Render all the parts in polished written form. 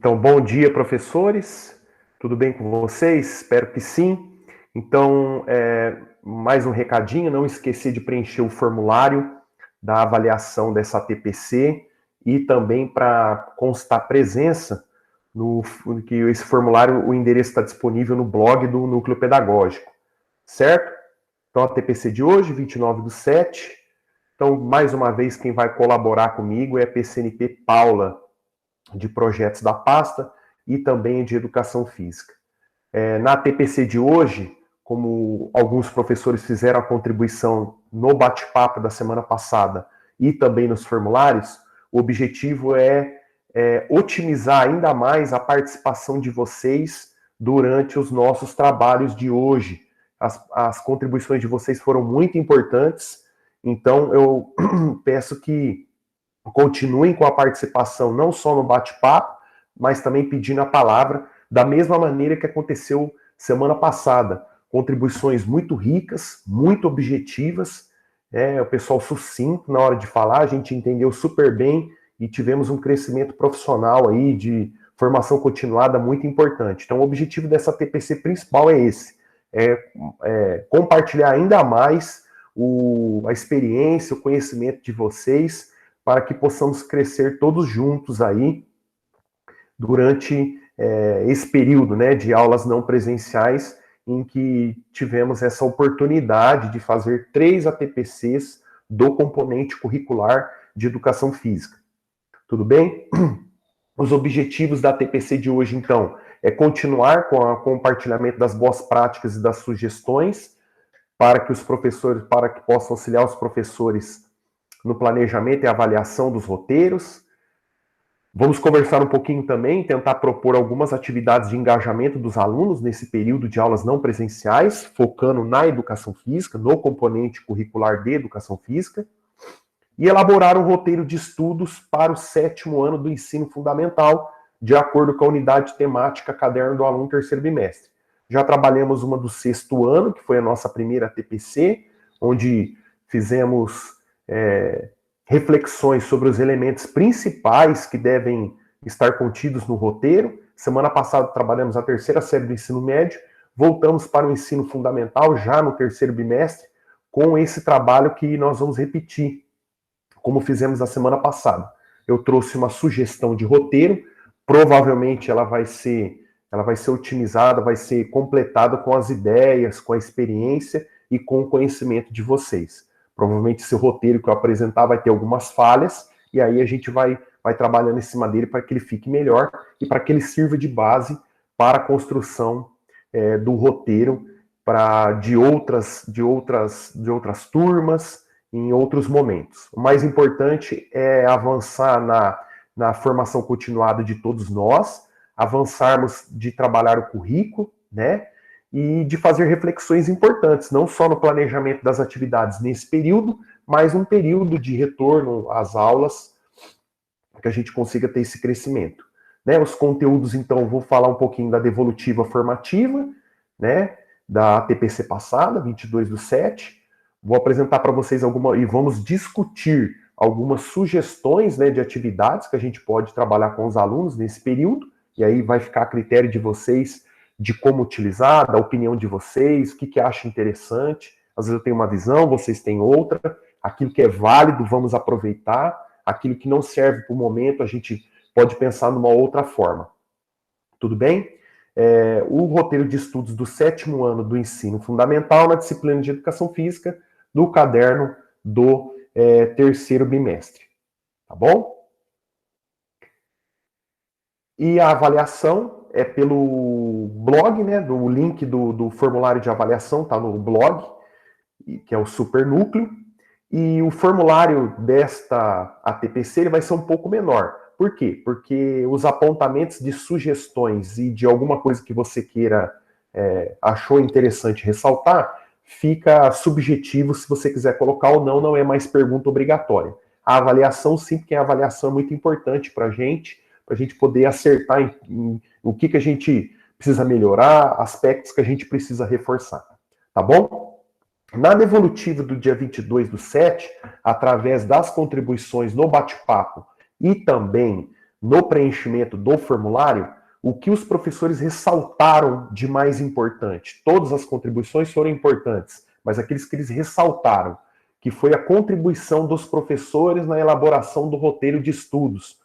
Então, bom dia, professores. Tudo bem com vocês? Espero que sim. Então, mais um recadinho, não esquecer de preencher o formulário da avaliação dessa TPC e também para constar presença que esse formulário, o endereço está disponível no blog do Núcleo Pedagógico, certo? Então, a TPC de hoje, 29/7. Então, mais uma vez, quem vai colaborar comigo é a PCNP Paula, de projetos da pasta e também de educação física. Na TPC de hoje, como alguns professores fizeram a contribuição no bate-papo da semana passada e também nos formulários, o objetivo é otimizar ainda mais a participação de vocês durante os nossos trabalhos de hoje. As contribuições de vocês foram muito importantes, então eu peço que continuem com a participação não só no bate-papo, mas também pedindo a palavra, da mesma maneira que aconteceu semana passada. Contribuições muito ricas, muito objetivas, o pessoal sucinto na hora de falar, a gente entendeu super bem e tivemos um crescimento profissional aí de formação continuada muito importante. Então, o objetivo dessa TPC principal é esse, compartilhar ainda mais a experiência, o conhecimento de vocês, para que possamos crescer todos juntos aí durante esse período, né, de aulas não presenciais, em que tivemos essa oportunidade de fazer 3 ATPCs do componente curricular de educação física. Tudo bem? Os objetivos da ATPC de hoje, então, é continuar com o compartilhamento das boas práticas e das sugestões para que possam auxiliar os professores no planejamento e avaliação dos roteiros. Vamos conversar um pouquinho também, tentar propor algumas atividades de engajamento dos alunos nesse período de aulas não presenciais, focando na educação física, no componente curricular de educação física, e elaborar um roteiro de estudos para o 7º ano do ensino fundamental, de acordo com a unidade temática Caderno do Aluno terceiro bimestre. Já trabalhamos uma do 6º ano, que foi a nossa primeira TPC, onde fizemos reflexões sobre os elementos principais que devem estar contidos no roteiro. Semana passada trabalhamos a 3ª série do ensino médio, voltamos para o ensino fundamental já no 3º bimestre, com esse trabalho que nós vamos repetir, como fizemos a semana passada. Eu trouxe uma sugestão de roteiro, provavelmente ela vai ser otimizada, vai ser completada com as ideias, com a experiência e com o conhecimento de vocês. Provavelmente esse roteiro que eu apresentar vai ter algumas falhas, e aí a gente vai trabalhando em cima dele para que ele fique melhor e para que ele sirva de base para a construção do roteiro de outras turmas, em outros momentos. O mais importante é avançar na formação continuada de todos nós, avançarmos de trabalhar o currículo, né? E de fazer reflexões importantes, não só no planejamento das atividades nesse período, mas um período de retorno às aulas, que a gente consiga ter esse crescimento. Né? Os conteúdos, então, vou falar um pouquinho da devolutiva formativa, né? Da TPC passada, 22/7. Vou apresentar para vocês e vamos discutir algumas sugestões, né, de atividades que a gente pode trabalhar com os alunos nesse período, e aí vai ficar a critério de vocês de como utilizar, da opinião de vocês, o que acham interessante. Às vezes eu tenho uma visão, vocês têm outra. Aquilo que é válido, vamos aproveitar. Aquilo que não serve para o momento, a gente pode pensar numa outra forma. Tudo bem? O roteiro de estudos do 7º ano do ensino fundamental na disciplina de educação física, do caderno do 3º bimestre. Tá bom? E a avaliação é pelo blog, né? O link do formulário de avaliação está no blog, que é o Super Núcleo. E o formulário desta ATPC ele vai ser um pouco menor. Por quê? Porque os apontamentos de sugestões e de alguma coisa que você queira, achou interessante ressaltar, fica subjetivo se você quiser colocar ou não, não é mais pergunta obrigatória. A avaliação, sim, porque a avaliação é muito importante para a gente poder acertar em o que a gente precisa melhorar, aspectos que a gente precisa reforçar. Tá bom? Na devolutiva do dia 22/7, através das contribuições no bate-papo e também no preenchimento do formulário, o que os professores ressaltaram de mais importante. Todas as contribuições foram importantes, mas aqueles que eles ressaltaram, que foi a contribuição dos professores na elaboração do roteiro de estudos.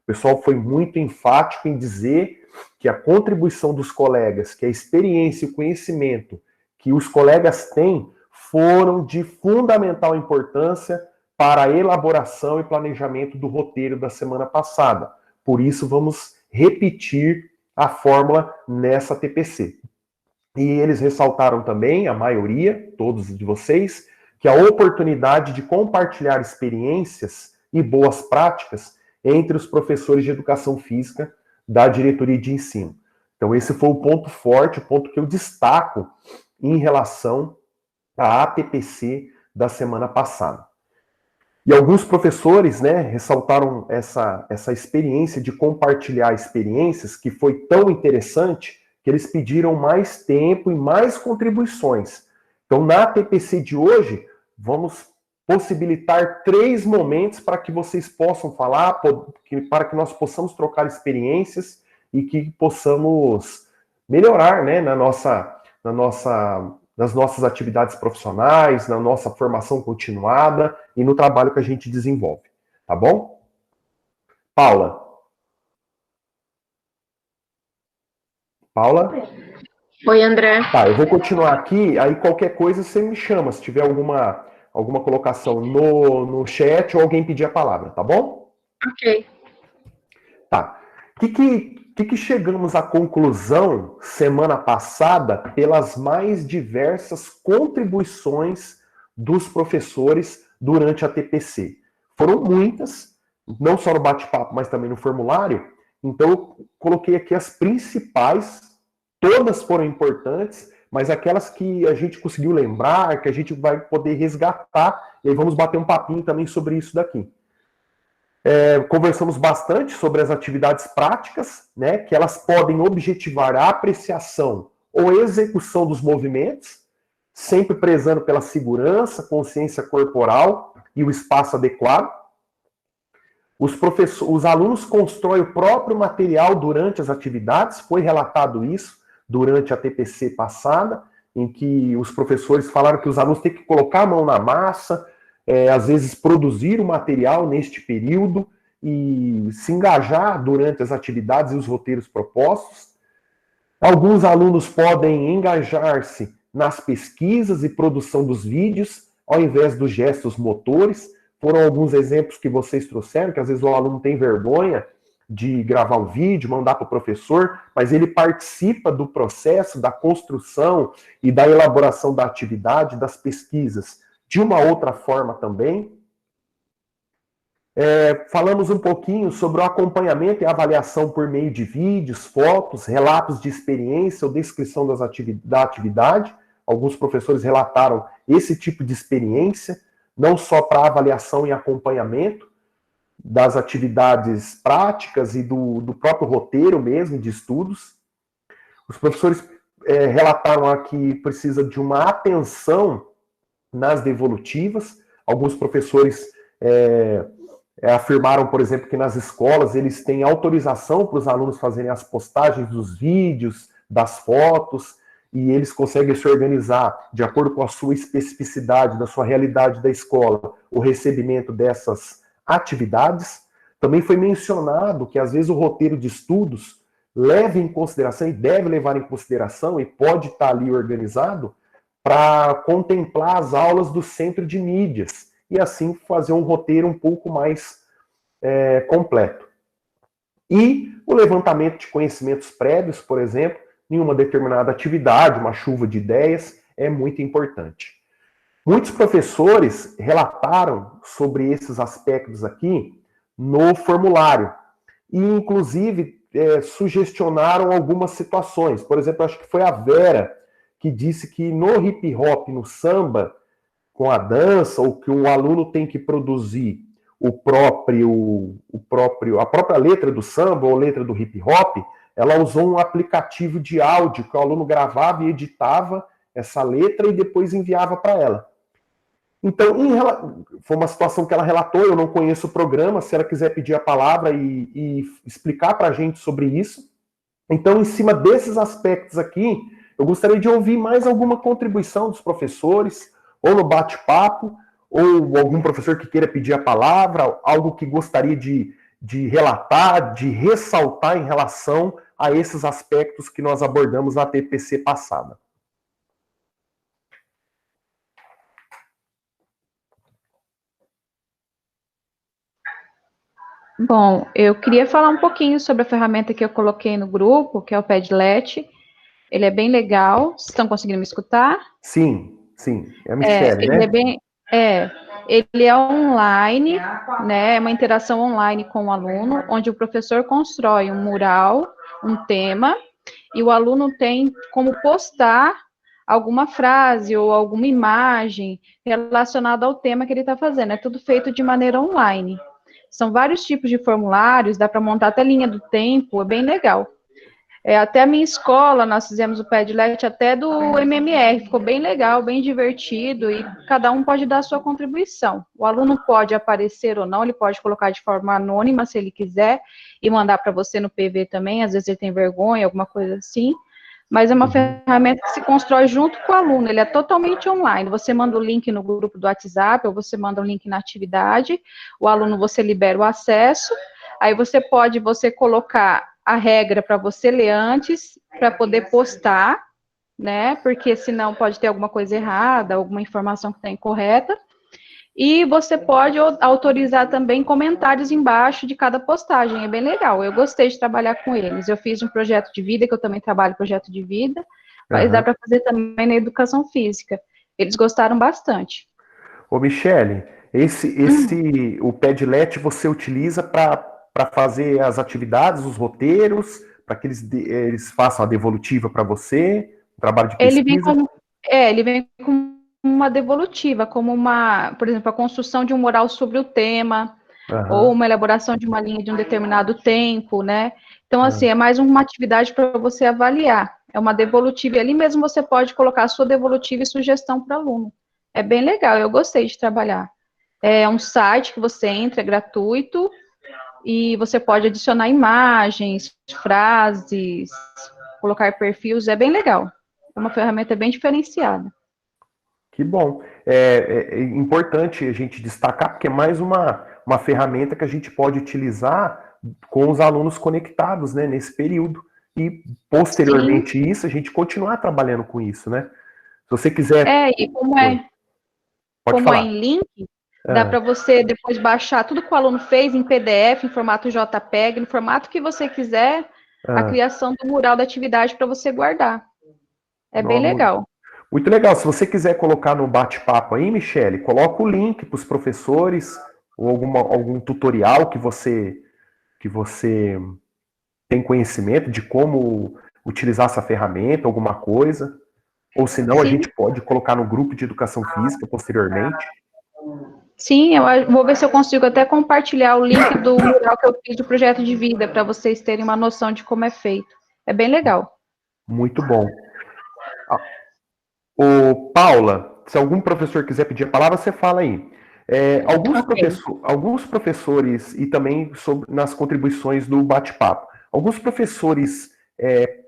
O pessoal foi muito enfático em dizer que a contribuição dos colegas, que a experiência e o conhecimento que os colegas têm, foram de fundamental importância para a elaboração e planejamento do roteiro da semana passada. Por isso, vamos repetir a fórmula nessa TPC. E eles ressaltaram também, a maioria, todos de vocês, que a oportunidade de compartilhar experiências e boas práticas entre os professores de educação física da diretoria de ensino. Então, esse foi o ponto forte, o ponto que eu destaco em relação à ATPC da semana passada. E alguns professores, né, ressaltaram essa experiência de compartilhar experiências, que foi tão interessante, que eles pediram mais tempo e mais contribuições. Então, na ATPC de hoje, vamos possibilitar 3 momentos para que vocês possam falar, para que nós possamos trocar experiências e que possamos melhorar, né, nas nossas atividades profissionais, na nossa formação continuada e no trabalho que a gente desenvolve. Tá bom? Paula? Paula? Oi, André. Tá, eu vou continuar aqui, aí qualquer coisa você me chama, se tiver alguma colocação no chat ou alguém pedir a palavra, tá bom? Ok. Tá. Que chegamos à conclusão semana passada pelas mais diversas contribuições dos professores durante a TPC? Foram muitas, não só no bate-papo, mas também no formulário. Então, eu coloquei aqui as principais, todas foram importantes, mas aquelas que a gente conseguiu lembrar, que a gente vai poder resgatar, e aí vamos bater um papinho também sobre isso daqui. Conversamos bastante sobre as atividades práticas, né, que elas podem objetivar a apreciação ou execução dos movimentos, sempre prezando pela segurança, consciência corporal e o espaço adequado. Os alunos constroem o próprio material durante as atividades, foi relatado isso durante a TPC passada, em que os professores falaram que os alunos têm que colocar a mão na massa, às vezes produzir o material neste período e se engajar durante as atividades e os roteiros propostos. Alguns alunos podem engajar-se nas pesquisas e produção dos vídeos, ao invés dos gestos motores. Foram alguns exemplos que vocês trouxeram, que às vezes o aluno tem vergonha de gravar um vídeo, mandar para o professor, mas ele participa do processo da construção e da elaboração da atividade, das pesquisas, de uma outra forma também. Falamos um pouquinho sobre o acompanhamento e avaliação por meio de vídeos, fotos, relatos de experiência ou descrição da atividade. Alguns professores relataram esse tipo de experiência, não só para avaliação e acompanhamento das atividades práticas e do próprio roteiro mesmo de estudos. Os professores relataram aqui que precisa de uma atenção nas devolutivas. Alguns professores afirmaram, por exemplo, que nas escolas eles têm autorização para os alunos fazerem as postagens dos vídeos, das fotos, e eles conseguem se organizar de acordo com a sua especificidade, da sua realidade da escola, o recebimento dessas atividades. Também foi mencionado que às vezes o roteiro de estudos leva em consideração e deve levar em consideração e pode estar ali organizado para contemplar as aulas do centro de mídias e assim fazer um roteiro um pouco mais completo. E o levantamento de conhecimentos prévios, por exemplo, em uma determinada atividade, uma chuva de ideias, é muito importante. Muitos professores relataram sobre esses aspectos aqui no formulário e, inclusive, sugestionaram algumas situações. Por exemplo, acho que foi a Vera que disse que no hip hop, no samba, com a dança, ou que o aluno tem que produzir a própria letra do samba ou letra do hip hop, ela usou um aplicativo de áudio que o aluno gravava e editava essa letra e depois enviava para ela. Então, foi uma situação que ela relatou, eu não conheço o programa, se ela quiser pedir a palavra e explicar para a gente sobre isso. Então, em cima desses aspectos aqui, eu gostaria de ouvir mais alguma contribuição dos professores, ou no bate-papo, ou algum professor que queira pedir a palavra, algo que gostaria de relatar, de ressaltar em relação a esses aspectos que nós abordamos na TPC passada. Bom, eu queria falar um pouquinho sobre a ferramenta que eu coloquei no grupo, que é o Padlet. Ele é bem legal. Vocês estão conseguindo me escutar? Sim, sim. É a Michelle, Ele é né? bem. Ele é online, né? É uma interação online com o aluno, onde o professor constrói um mural, um tema, e o aluno tem como postar alguma frase ou alguma imagem relacionada ao tema que ele está fazendo. É tudo feito de maneira online. São vários tipos de formulários, dá para montar até linha do tempo, é bem legal. Até a minha escola, nós fizemos o Padlet até do MMR, ficou bem legal, bem divertido, e cada um pode dar a sua contribuição. O aluno pode aparecer ou não, ele pode colocar de forma anônima, se ele quiser, e mandar para você no PV também, às vezes ele tem vergonha, alguma coisa assim, mas é uma ferramenta que se constrói junto com o aluno, ele é totalmente online, você manda o link no grupo do WhatsApp, ou você manda o link na atividade, o aluno, você libera o acesso, aí você pode colocar a regra para você ler antes, para poder postar, né? Porque senão pode ter alguma coisa errada, alguma informação que está incorreta. E você pode autorizar também comentários embaixo de cada postagem, é bem legal. Eu gostei de trabalhar com eles. Eu fiz um projeto de vida, que eu também trabalho projeto de vida, mas dá para fazer também na educação física. Eles gostaram bastante. Ô, Michele, o Padlet você utiliza para fazer as atividades, os roteiros, para que eles façam a devolutiva para você, trabalho de Ele vem pesquisa? ele vem com uma devolutiva, como uma, por exemplo, a construção de um mural sobre o tema, ou uma elaboração de uma linha de um determinado tempo, né? Então, assim, é mais uma atividade para você avaliar. É uma devolutiva, e ali mesmo você pode colocar a sua devolutiva e sugestão para o aluno. É bem legal, eu gostei de trabalhar. É um site que você entra, é gratuito, e você pode adicionar imagens, frases, colocar perfis, é bem legal. É uma ferramenta bem diferenciada. Que bom. É importante a gente destacar, porque é mais uma ferramenta que a gente pode utilizar com os alunos conectados, né, nesse período. E, posteriormente Sim. isso, a gente continuar trabalhando com isso, né? Se você quiser... E Oi, pode como é falar. em link, dá Ah, para você depois baixar tudo que o aluno fez em PDF, em formato JPEG, no formato que você quiser, a ah, criação do mural da atividade para você guardar. É bem não, legal. muito legal. Se você quiser colocar no bate-papo aí, Michele, coloca o link para os professores ou algum tutorial que você tem conhecimento de como utilizar essa ferramenta, alguma coisa. Ou senão a Sim, gente pode colocar no grupo de educação física posteriormente. sim, eu vou ver se eu consigo até compartilhar o link do mural que eu fiz do projeto de vida, para vocês terem uma noção de como é feito. É bem legal. Muito bom. Ô, Paula, se algum professor quiser pedir a palavra, você fala aí. Ok. Alguns professores, e também nas contribuições do bate-papo, alguns professores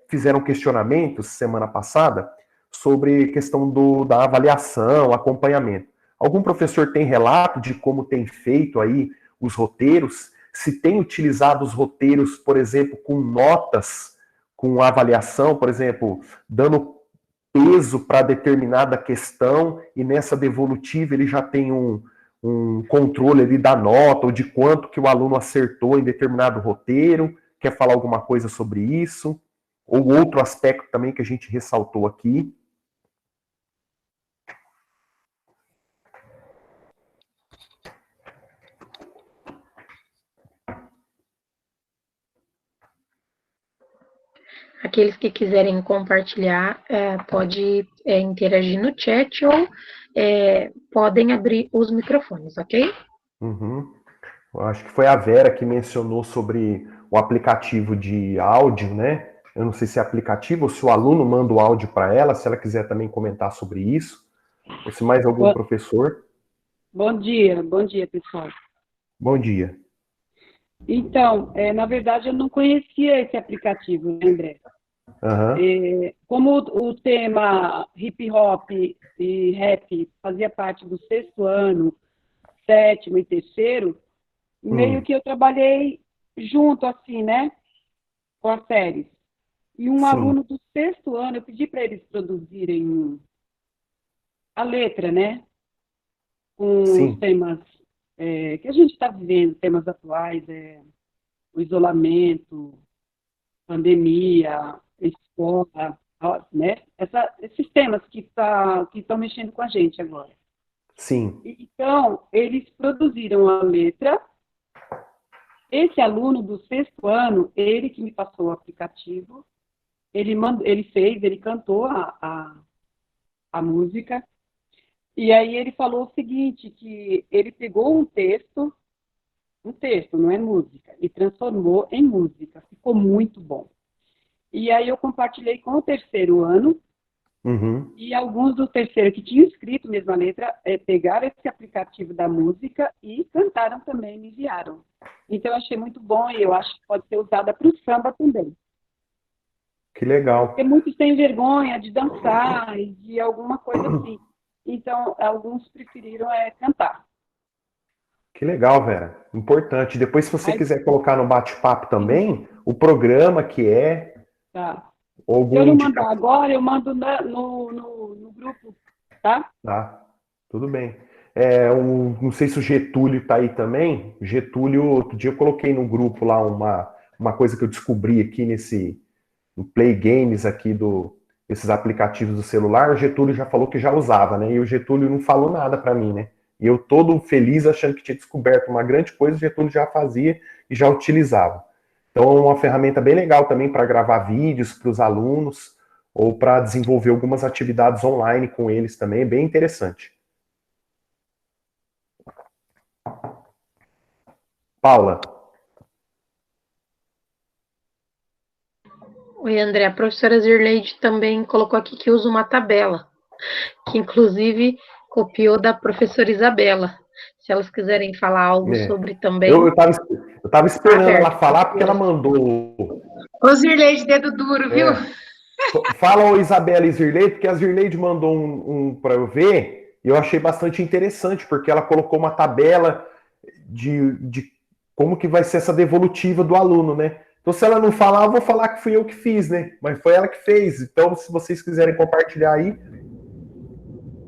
fizeram questionamentos semana passada sobre questão da avaliação, acompanhamento. Algum professor tem relato de como tem feito aí os roteiros? Se tem utilizado os roteiros, por exemplo, com notas, com avaliação, por exemplo, dando peso para determinada questão e nessa devolutiva ele já tem um controle ali da nota ou de quanto que o aluno acertou em determinado roteiro. Quer falar alguma coisa sobre isso? Ou outro aspecto também que a gente ressaltou aqui? Aqueles que quiserem compartilhar, pode interagir no chat ou podem abrir os microfones, ok? Uhum. Eu acho que foi a Vera que mencionou sobre o aplicativo de áudio, né? Eu não sei se é aplicativo ou se o aluno manda o áudio para ela, se ela quiser também comentar sobre isso, ou se mais algum O, professor. Bom dia, pessoal. Bom dia. Então, na verdade, eu não conhecia esse aplicativo, né, André? Aham, Como o tema hip hop e rap fazia parte do sexto ano, sétimo e terceiro, meio hum, que eu trabalhei junto, assim, né, com as séries. E um sim, aluno do sexto ano, eu pedi para eles produzirem a letra, né, com os sim, temas que a gente está vivendo, temas atuais, o isolamento, pandemia, escola, né? Esses temas que estão mexendo com a gente agora. sim. Então, eles produziram a letra. Esse aluno do sexto ano, ele que me passou o aplicativo, ele cantou a música, e aí ele falou o seguinte, que ele pegou um texto, não é música, e transformou em música. Ficou muito bom. E aí eu compartilhei com o terceiro ano, Uhum. e alguns do terceiro que tinham escrito mesmo a letra, pegaram esse aplicativo da música e cantaram também, me enviaram. Então eu achei muito bom e eu acho que pode ser usada para o samba também. Que legal. Porque muitos têm vergonha de dançar e de alguma coisa assim. Então, alguns preferiram cantar. Que legal, Vera. Importante. Depois, se você Aí, quiser colocar no bate-papo sim, também, o programa que é, tá. ou Se eu algum não mandar indicativo. agora, eu mando no grupo, tá? Tá, tudo bem. Não sei se o Getúlio tá aí também. Getúlio, outro dia eu coloquei no grupo lá uma coisa que eu descobri aqui no Play Games aqui esses aplicativos do celular. O Getúlio já falou que já usava, né? E o Getúlio não falou nada para mim, né? E eu todo feliz achando que tinha descoberto uma grande coisa, o Getúlio já fazia e já utilizava. Então é uma ferramenta bem legal também para gravar vídeos para os alunos ou para desenvolver algumas atividades online com eles também, é bem interessante. Paula, Oi, André, a professora Zirleide também colocou aqui que usa uma tabela, que inclusive copiou da professora Isabela. Se elas quiserem falar algo é, sobre eu, também, eu, tava, eu tava tá esperando ela aberto. falar porque ela mandou. Ô, Zirlei, dedo duro, viu? É, fala o Isabela e Zirleide, porque a Zirleide mandou um para eu ver e eu achei bastante interessante, porque ela colocou uma tabela de como que vai ser essa devolutiva do aluno, né? Então, se ela não falar, eu vou falar que fui eu que fiz, né? Mas foi ela que fez. Então, se vocês quiserem compartilhar aí.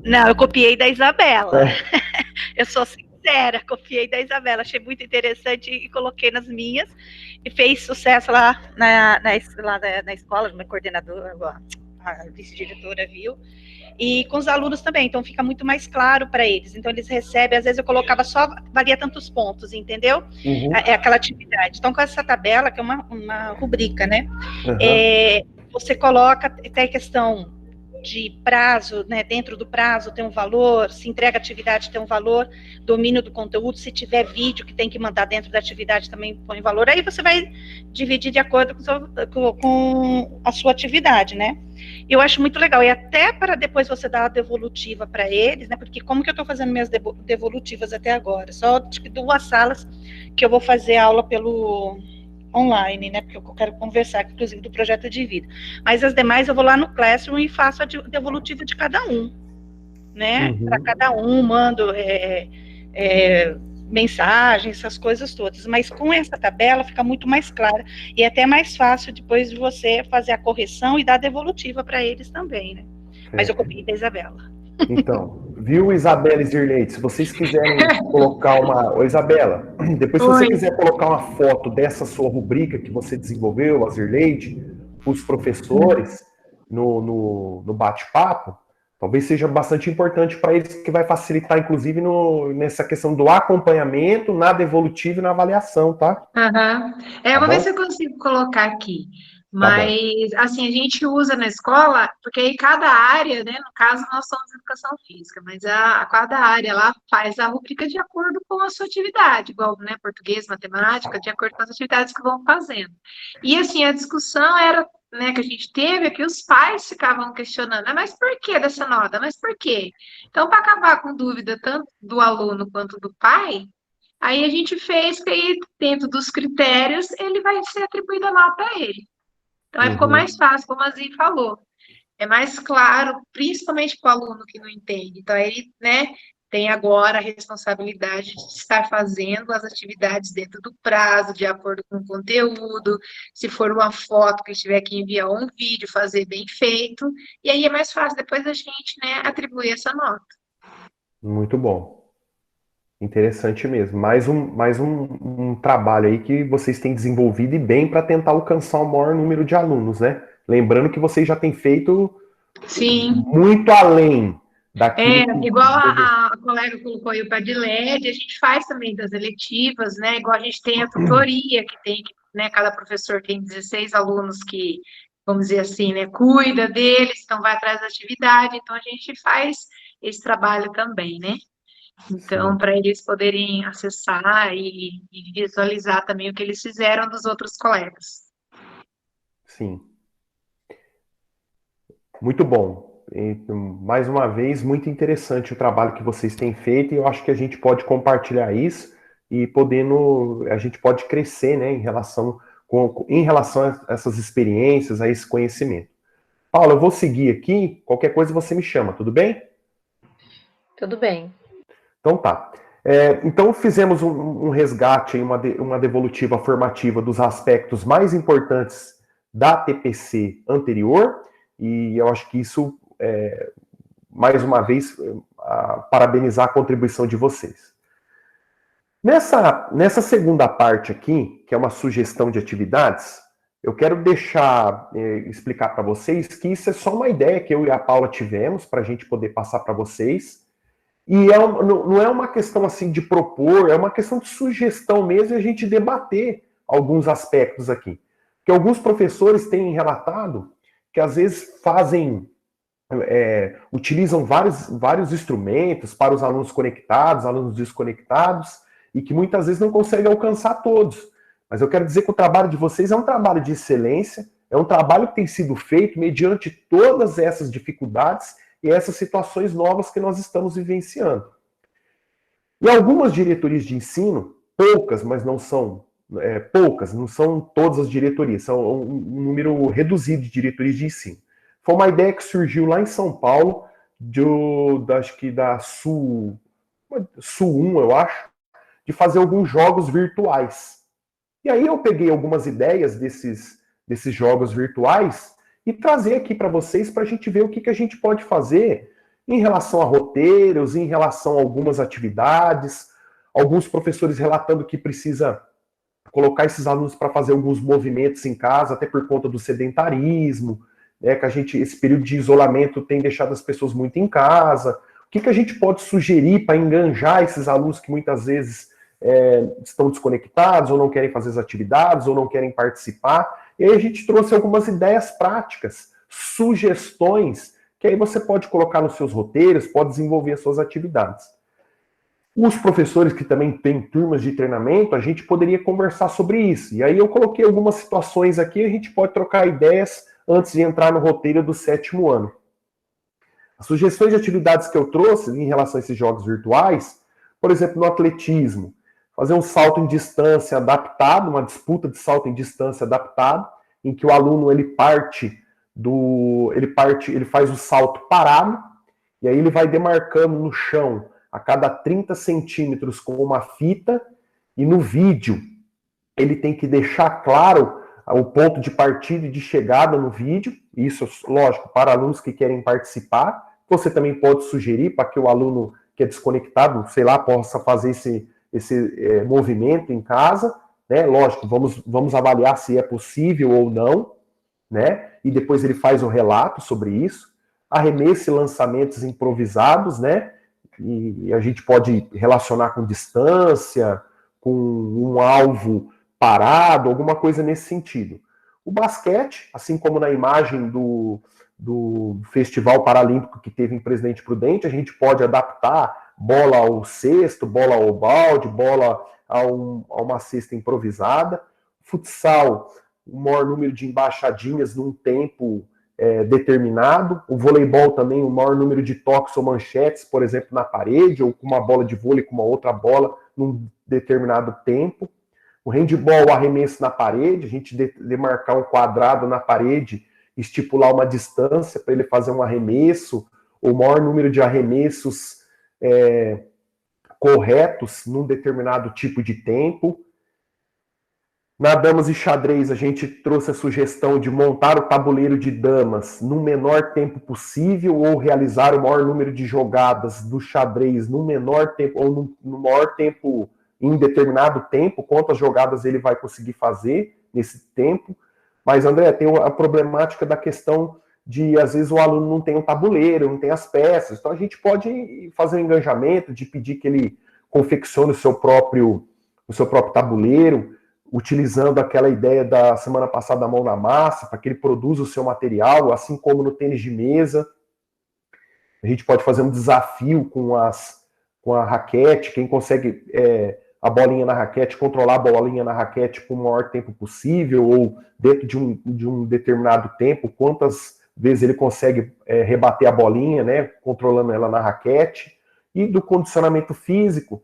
Não, eu copiei da Isabela. É. Eu sou sincera, copiei da Isabela. Achei muito interessante e coloquei nas minhas. E fez sucesso lá na escola, minha coordenadora, a vice-diretora viu. E com os alunos também, então fica muito mais claro para eles. Então eles recebem, às vezes eu colocava só, valia tantos pontos, entendeu? Uhum, É aquela atividade. Então com essa tabela, que é uma rubrica, né? uhum, Você coloca até a questão de prazo, né, dentro do prazo tem um valor, se entrega atividade tem um valor, domínio do conteúdo, se tiver vídeo que tem que mandar dentro da atividade também põe valor, aí você vai dividir de acordo com a sua atividade, né? Eu acho muito legal, e até para depois você dar a devolutiva para eles, né, porque como que eu estou fazendo minhas devolutivas até agora? Só acho que 2 salas que eu vou fazer aula pelo online, né, porque eu quero conversar, inclusive, do projeto de vida. Mas as demais eu vou lá no Classroom e faço a devolutiva de cada um, né, para uhum. cada um, mando mensagens, essas coisas todas. Mas com essa tabela fica muito mais clara e é até mais fácil depois de você fazer a correção e dar a devolutiva para eles também, né. Mas eu copiei da Isabela. Então, viu, Isabela e Zirleide? Se vocês quiserem colocar uma. Ô, Isabela, depois, se você Oi. quiser colocar uma foto dessa sua rubrica que você desenvolveu, a Zirleide, para os professores no bate-papo, talvez seja bastante importante para eles, que vai facilitar, inclusive, nessa questão do acompanhamento, na devolutiva e na avaliação, tá? Aham. Tá Eu vou ver se bom? eu consigo colocar aqui. Tá bom. Mas, assim, a gente usa na escola, porque aí cada área, né? No caso, nós somos educação física, mas cada área lá faz a rubrica de acordo com a sua atividade, igual, né? Português, matemática, de acordo com as atividades que vão fazendo. E, assim, a discussão era né, que a gente teve é que os pais ficavam questionando, mas por que dessa nota? Mas por quê? Então, para acabar com dúvida tanto do aluno quanto do pai, aí a gente fez que aí, dentro dos critérios, ele vai ser atribuída a nota a ele. Então, aí ficou mais fácil, como a Zi falou. É mais claro, principalmente para o aluno que não entende. Então, ele, né, tem agora a responsabilidade de estar fazendo as atividades dentro do prazo, de acordo com o conteúdo. Se for uma foto que ele tiver que enviar um vídeo, fazer bem feito. E aí é mais fácil depois a gente, né, atribuir essa nota. Muito bom. Interessante mesmo. Mais um trabalho aí que vocês têm desenvolvido e bem para tentar alcançar o maior número de alunos, né? Lembrando que vocês já têm feito Sim. muito além daquilo que... Igual a colega colocou aí o PADLED, a gente faz também das eletivas, né? Igual a gente tem a tutoria, que tem, né? Cada professor tem 16 alunos que, vamos dizer assim, né? Cuida deles, então vai atrás da atividade, então a gente faz esse trabalho também, né? Então, para eles poderem acessar e visualizar também o que eles fizeram dos outros colegas. Sim. Muito bom. E, mais uma vez, muito interessante o trabalho que vocês têm feito, e eu acho que a gente pode compartilhar isso e a gente pode crescer, né, em relação a essas experiências, a esse conhecimento. Paula, eu vou seguir aqui, qualquer coisa você me chama, tudo bem? Tudo bem. Então tá. Então fizemos um resgate, uma devolutiva formativa dos aspectos mais importantes da TPC anterior, e eu acho que isso, mais uma vez, parabenizar a contribuição de vocês. Nessa segunda parte aqui, que é uma sugestão de atividades, eu quero explicar para vocês que isso é só uma ideia que eu e a Paula tivemos para a gente poder passar para vocês. E não é uma questão assim de propor, é uma questão de sugestão mesmo e a gente debater alguns aspectos aqui. Porque alguns professores têm relatado que às vezes utilizam vários instrumentos para os alunos conectados, alunos desconectados, e que muitas vezes não conseguem alcançar todos. Mas eu quero dizer que o trabalho de vocês é um trabalho de excelência, é um trabalho que tem sido feito mediante todas essas dificuldades e essas situações novas que nós estamos vivenciando. E algumas diretorias de ensino, poucas, mas não são não são todas as diretorias, são um número reduzido de diretorias de ensino. Foi uma ideia que surgiu lá em São Paulo, acho que da Sul 1, eu acho, de fazer alguns jogos virtuais. E aí eu peguei algumas ideias desses jogos virtuais e trazer aqui para vocês para a gente ver o que a gente pode fazer em relação a roteiros, em relação a algumas atividades, alguns professores relatando que precisa colocar esses alunos para fazer alguns movimentos em casa, até por conta do sedentarismo, né, que esse período de isolamento tem deixado as pessoas muito em casa. O que a gente pode sugerir para enganjar esses alunos que muitas vezes estão desconectados, ou não querem fazer as atividades, ou não querem participar. E aí a gente trouxe algumas ideias práticas, sugestões, que aí você pode colocar nos seus roteiros, pode desenvolver as suas atividades. Os professores que também têm turmas de treinamento, a gente poderia conversar sobre isso. E aí eu coloquei algumas situações aqui, a gente pode trocar ideias antes de entrar no roteiro do 7º ano. As sugestões de atividades que eu trouxe em relação a esses jogos virtuais, por exemplo, no atletismo, fazer um salto em distância adaptado, uma disputa de salto em distância adaptado, em que o aluno ele faz o salto parado, e aí ele vai demarcando no chão a cada 30 centímetros com uma fita, e no vídeo ele tem que deixar claro o ponto de partida e de chegada no vídeo, isso, lógico, para alunos que querem participar. Você também pode sugerir para que o aluno que é desconectado, sei lá, possa fazer esse movimento em casa, né? Lógico, vamos avaliar se é possível ou não, né? E depois ele faz um relato sobre isso. Arremesso e lançamentos improvisados, né? E a gente pode relacionar com distância, com um alvo parado, alguma coisa nesse sentido. O basquete, assim como na imagem do Festival Paralímpico que teve em Presidente Prudente, a gente pode adaptar bola ao cesto, bola ao balde, bola a uma cesta improvisada. Futsal, o maior número de embaixadinhas num tempo determinado. O voleibol também, o maior número de toques ou manchetes, por exemplo, na parede, ou com uma bola de vôlei com uma outra bola num determinado tempo. O handball, o arremesso na parede, a gente demarcar um quadrado na parede, estipular uma distância para ele fazer um arremesso, o maior número de arremessos corretos num determinado tipo de tempo. Na damas e xadrez, a gente trouxe a sugestão de montar o tabuleiro de damas no menor tempo possível ou realizar o maior número de jogadas do xadrez no menor tempo ou no maior tempo, em determinado tempo, quantas jogadas ele vai conseguir fazer nesse tempo. Mas, André, tem a problemática da questão de, às vezes, o aluno não tem um tabuleiro, não tem as peças. Então, a gente pode fazer um engajamento de pedir que ele confeccione o seu próprio tabuleiro, utilizando aquela ideia da semana passada da mão na massa, para que ele produza o seu material, assim como no tênis de mesa. A gente pode fazer um desafio com a raquete, quem consegue a bolinha na raquete, controlar a bolinha na raquete por o maior tempo possível, ou dentro de um determinado tempo, quantas vezes ele consegue rebater a bolinha, né, controlando ela na raquete. E do condicionamento físico,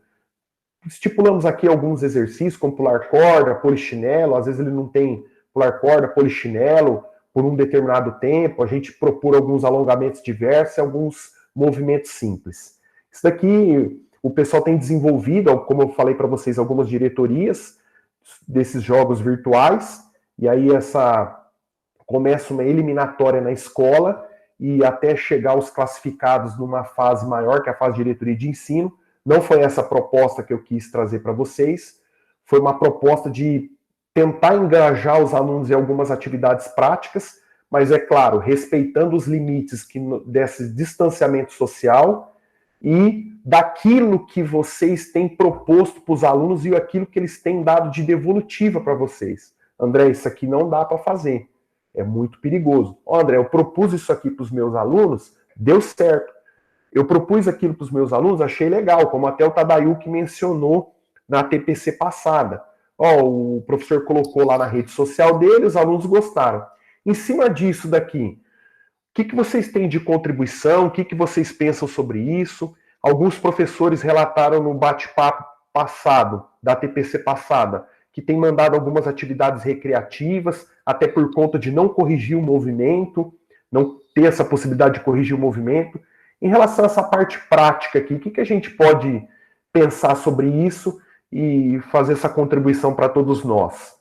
estipulamos aqui alguns exercícios, como pular corda, polichinelo. Às vezes ele não tem pular corda, polichinelo, por um determinado tempo. A gente propõe alguns alongamentos diversos e alguns movimentos simples. Isso daqui o pessoal tem desenvolvido, como eu falei para vocês, algumas diretorias desses jogos virtuais, e aí começa uma eliminatória na escola, e até chegar aos classificados numa fase maior, que é a fase de diretoria de ensino. Não foi essa proposta que eu quis trazer para vocês, foi uma proposta de tentar engajar os alunos em algumas atividades práticas, mas, é claro, respeitando os limites desse distanciamento social e daquilo que vocês têm proposto para os alunos e aquilo que eles têm dado de devolutiva para vocês. André, isso aqui não dá para fazer, é muito perigoso. André, eu propus isso aqui para os meus alunos, deu certo. Eu propus aquilo para os meus alunos, achei legal, como até o Tadayuki mencionou na TPC passada. O professor colocou lá na rede social dele, os alunos gostaram. Em cima disso daqui, o que vocês têm de contribuição? O que vocês pensam sobre isso? Alguns professores relataram no bate-papo passado, da TPC passada, que tem mandado algumas atividades recreativas, até por conta de não corrigir o movimento, não ter essa possibilidade de corrigir o movimento. Em relação a essa parte prática aqui, o que a gente pode pensar sobre isso e fazer essa contribuição para todos nós?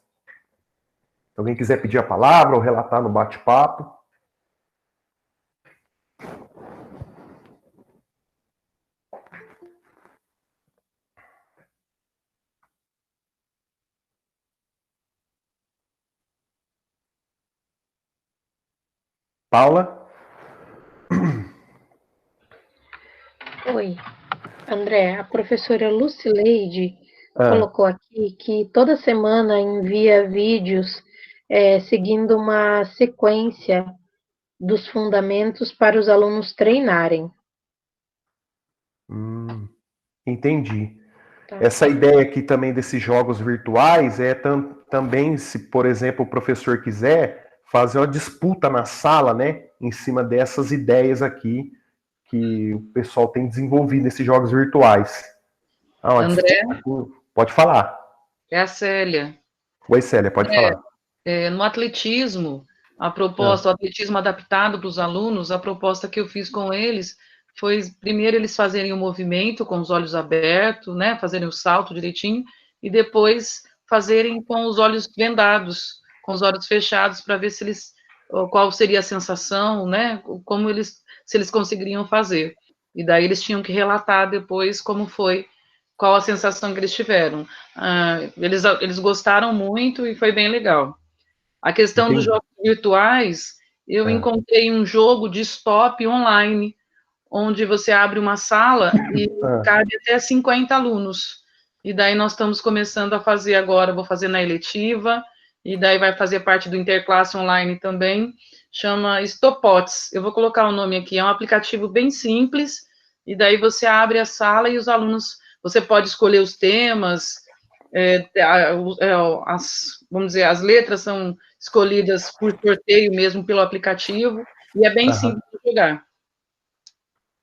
Se alguém quiser pedir a palavra ou relatar no bate-papo. Paula? Oi, André, a professora Lucileide colocou aqui que toda semana envia vídeos seguindo uma sequência dos fundamentos para os alunos treinarem. Entendi. Tá. Essa ideia aqui também desses jogos virtuais é também, se, por exemplo, o professor quiser fazer uma disputa na sala, né, em cima dessas ideias aqui que o pessoal tem desenvolvido nesses jogos virtuais. André? Pode falar. É a Célia. Oi, Célia, pode falar. No atletismo, a proposta, o atletismo adaptado para os alunos, a proposta que eu fiz com eles foi, primeiro, eles fazerem o movimento com os olhos abertos, né, fazerem o salto direitinho, e depois fazerem com os olhos vendados, com os olhos fechados, para ver qual seria a sensação, né, se eles conseguiriam fazer. E daí eles tinham que relatar depois como foi, qual a sensação que eles tiveram. Eles gostaram muito e foi bem legal. A questão dos jogos virtuais, eu encontrei um jogo de stop online, onde você abre uma sala e cabe até 50 alunos. E daí nós estamos começando a fazer agora, vou fazer na eletiva, e daí vai fazer parte do Interclasse Online também, chama Stopots. Eu vou colocar o nome aqui, é um aplicativo bem simples, e daí você abre a sala e os alunos, você pode escolher os temas, vamos dizer, as letras são escolhidas por sorteio mesmo pelo aplicativo, e é bem simples de jogar.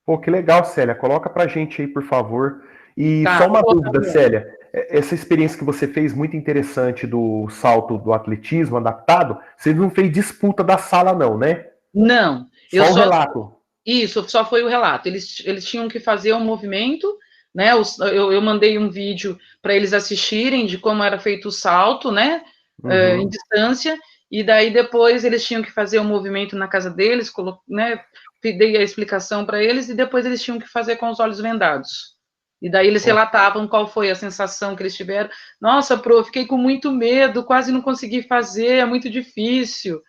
Pô, que legal, Célia. Coloca pra gente aí, por favor. E Tá, só uma vou dúvida, colocar. Célia. Essa experiência que você fez, muito interessante, do salto do atletismo adaptado, você não fez disputa da sala, não, né? Não, Só o relato. Isso, só foi o relato. Eles tinham que fazer um movimento, né? Eu mandei um vídeo para eles assistirem de como era feito o salto, né? Em distância, e daí depois eles tinham que fazer um movimento na casa deles, né? Dei a explicação para eles, e depois eles tinham que fazer com os olhos vendados. E daí eles relatavam qual foi a sensação que eles tiveram. Nossa, prof, fiquei com muito medo, quase não consegui fazer, é muito difícil.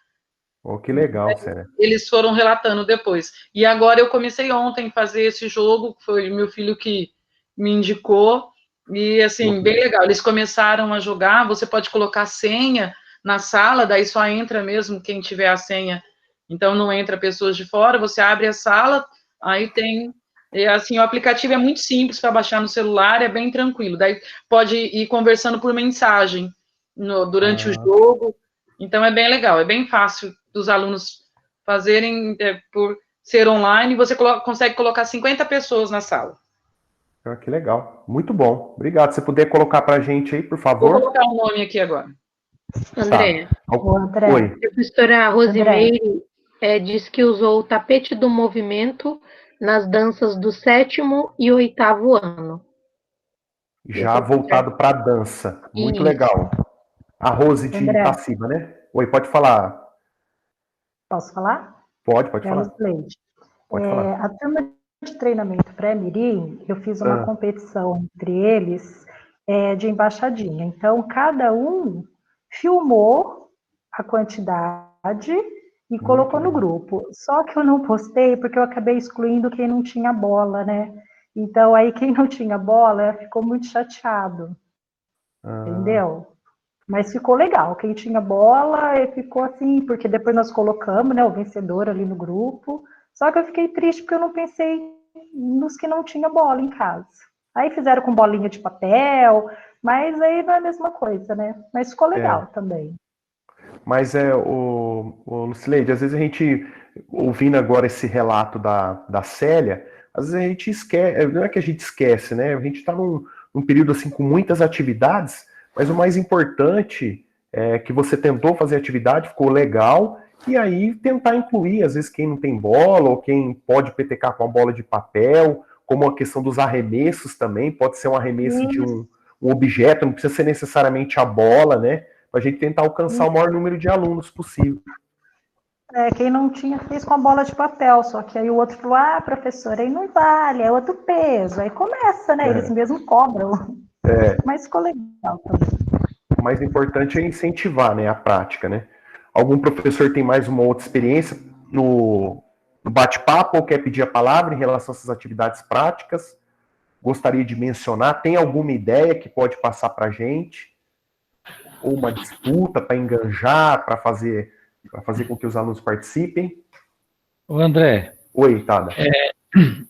Oh, que legal, Célia. Eles foram relatando depois. E agora eu comecei ontem a fazer esse jogo, foi meu filho que me indicou, e assim, bem legal. Eles começaram a jogar, você pode colocar senha na sala, daí só entra mesmo quem tiver a senha, então não entra pessoas de fora, você abre a sala, aí tem... E assim, o aplicativo é muito simples para baixar no celular, é bem tranquilo. Daí pode ir conversando por mensagem durante o jogo, então é bem legal, é bem fácil dos alunos fazerem por ser online, você consegue colocar 50 pessoas na sala. Que legal, muito bom. Obrigado. Se puder colocar para a gente aí, por favor. Vou colocar o nome aqui agora. André, André. Oi. A professora Rosimeire disse que usou o tapete do movimento nas danças do 7º e 8º ano. Já voltado para a dança. Muito legal. A Rose de Itaciba, né? Oi, pode falar. Posso falar? Pode falar. Pode falar. A turma de treinamento pré-mirim, eu fiz uma competição entre eles de embaixadinha. Então, cada um filmou a quantidade e colocou no grupo. Só que eu não postei porque eu acabei excluindo quem não tinha bola, né? Então, aí quem não tinha bola ficou muito chateado. Entendeu? Mas ficou legal. Quem tinha bola ficou assim, porque depois nós colocamos, né, o vencedor ali no grupo. Só que eu fiquei triste porque eu não pensei nos que não tinha bola em casa. Aí fizeram com bolinha de papel, mas aí não é a mesma coisa, né? Mas ficou legal também. Mas o Lucileide, às vezes a gente, ouvindo agora esse relato da Célia, às vezes a gente esquece, não é que a gente esquece, né? A gente está num período assim com muitas atividades, mas o mais importante é que você tentou fazer atividade, ficou legal, e aí tentar incluir, às vezes, quem não tem bola, ou quem pode PTK com a bola de papel, como a questão dos arremessos também, pode ser um arremesso de um objeto, não precisa ser necessariamente a bola, né? Para a gente tentar alcançar o maior número de alunos possível. Quem não tinha fez com a bola de papel, só que aí o outro falou, professora, aí não vale, é outro peso. Aí começa, né? Eles mesmos cobram. Mas ficou legal também. O mais importante é incentivar, né, a prática, né? Algum professor tem mais uma outra experiência no bate-papo ou quer pedir a palavra em relação a essas atividades práticas? Gostaria de mencionar? Tem alguma ideia que pode passar para a gente? Ou uma disputa para enganjar, para fazer com que os alunos participem? O André. Oi, Tada.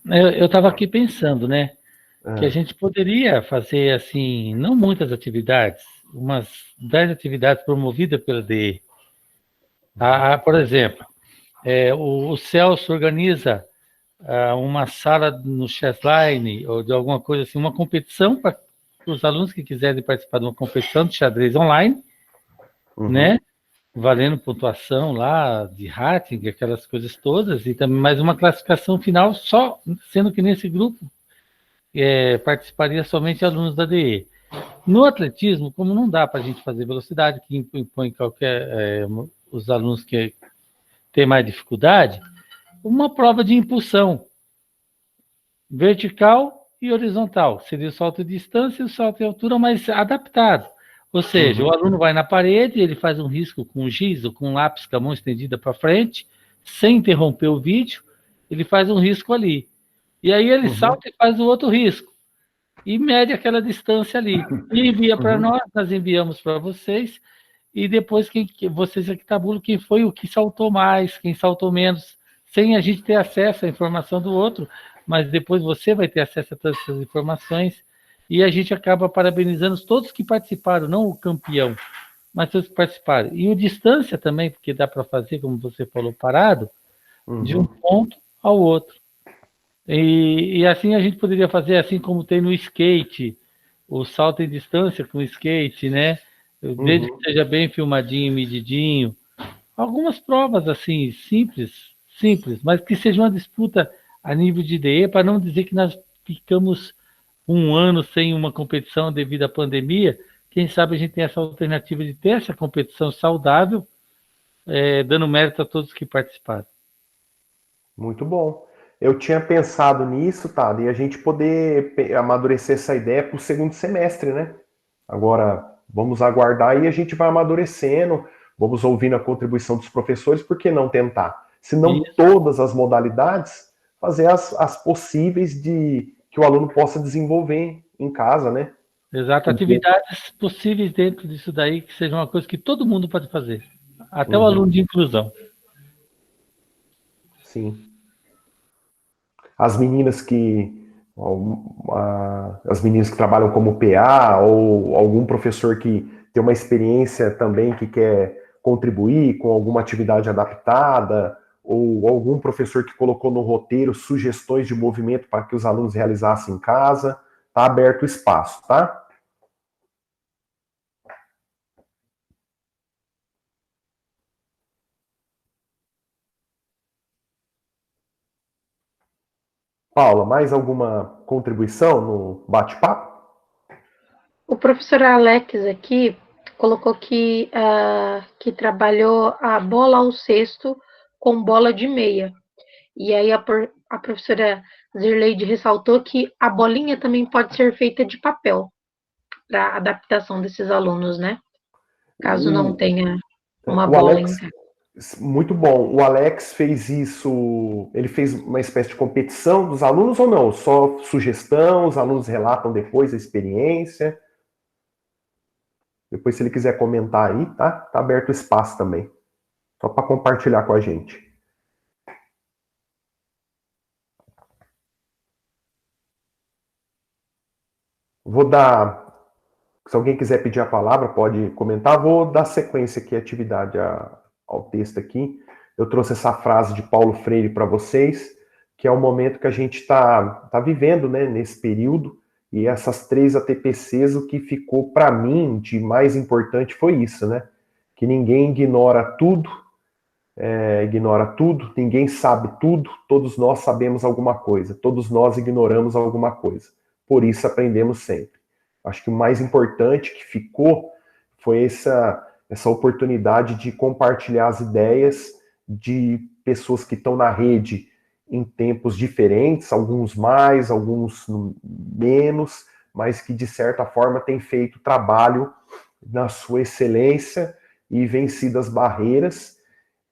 Eu estava aqui pensando, né? Que a gente poderia fazer, assim, não muitas atividades, umas 10 atividades promovidas pela DE. Por exemplo, o Celso organiza uma sala no Chessline, ou de alguma coisa assim, uma competição para os alunos que quiserem participar de uma competição de xadrez online, né? Valendo pontuação lá de rating, aquelas coisas todas, e também mais uma classificação final, só sendo que nesse grupo participaria somente alunos da DE. No atletismo, como não dá para a gente fazer velocidade, que impõe os alunos que têm mais dificuldade, uma prova de impulsão vertical e horizontal. Seria o salto de distância e o salto de altura, mas adaptado. Ou seja, o aluno vai na parede, ele faz um risco com giz ou com um lápis com a mão estendida para frente, sem interromper o vídeo, ele faz um risco ali. E aí ele salta e faz o outro risco. E mede aquela distância ali. E envia para nós enviamos para vocês, e depois vocês aqui tabulam quem foi o que saltou mais, quem saltou menos, sem a gente ter acesso à informação do outro, mas depois você vai ter acesso a todas essas informações, e a gente acaba parabenizando todos que participaram, não o campeão. mas todos que participaram. E o distância também, porque dá para fazer, como você falou, parado, de um ponto ao outro. E assim a gente poderia fazer assim como tem no skate, o salto em distância com o skate, né? Desde que seja bem filmadinho, medidinho. Algumas provas assim, simples, mas que seja uma disputa a nível de IDE, para não dizer que nós ficamos um ano sem uma competição devido à pandemia. Quem sabe a gente tem essa alternativa de ter essa competição saudável, dando mérito a todos que participaram. Muito bom. Eu tinha pensado nisso, tá? E a gente poder amadurecer essa ideia para o segundo semestre, né? Agora, vamos aguardar e a gente vai amadurecendo, vamos ouvindo a contribuição dos professores, por que não tentar? Se não todas as modalidades, fazer as possíveis de que o aluno possa desenvolver em casa, né? Exato, atividades possíveis dentro disso daí, que seja uma coisa que todo mundo pode fazer, até o aluno de inclusão. Sim. As meninas que trabalham como PA ou algum professor que tem uma experiência também que quer contribuir com alguma atividade adaptada, ou algum professor que colocou no roteiro sugestões de movimento para que os alunos realizassem em casa, está aberto o espaço, tá? Paula, mais alguma contribuição no bate-papo? O professor Alex aqui colocou que trabalhou a bola ao cesto com bola de meia. E aí a professora Zirleide ressaltou que a bolinha também pode ser feita de papel, para adaptação desses alunos, né? Caso não tenha uma bola em casa. Muito bom. O Alex fez isso, ele fez uma espécie de competição dos alunos ou não? Só sugestão, os alunos relatam depois a experiência. Depois, se ele quiser comentar aí, tá? Tá aberto o espaço também. Só para compartilhar com a gente. Vou dar... Se alguém quiser pedir a palavra, pode comentar. Vou dar sequência aqui, atividade ao texto aqui. Eu trouxe essa frase de Paulo Freire para vocês, que é o momento que a gente está vivendo, né, nesse período. E essas 3 ATPCs, o que ficou para mim de mais importante foi isso, né? Que ninguém ignora tudo, ninguém sabe tudo, todos nós sabemos alguma coisa, todos nós ignoramos alguma coisa. Por isso aprendemos sempre. Acho que o mais importante que ficou foi essa oportunidade de compartilhar as ideias de pessoas que estão na rede em tempos diferentes, alguns mais, alguns menos, mas que de certa forma têm feito trabalho na sua excelência e vencido as barreiras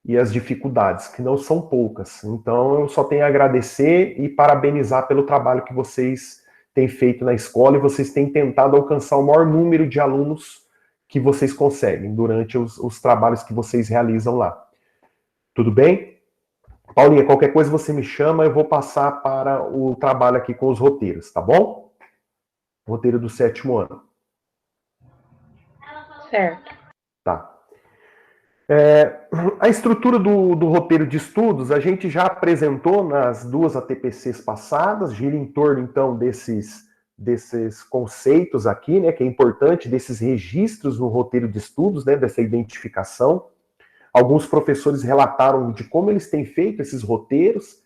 e as dificuldades, que não são poucas. Então eu só tenho a agradecer e parabenizar pelo trabalho que vocês têm feito na escola, e vocês têm tentado alcançar o maior número de alunos que vocês conseguem durante os trabalhos que vocês realizam lá. Tudo bem? Paulinha, qualquer coisa você me chama, eu vou passar para o trabalho aqui com os roteiros, tá bom? Roteiro do 7º ano. Certo. Tá. A estrutura do roteiro de estudos a gente já apresentou nas 2 ATPCs passadas, gira em torno, então, desses conceitos aqui, né, que é importante, desses registros no roteiro de estudos, né, dessa identificação. Alguns professores relataram de como eles têm feito esses roteiros,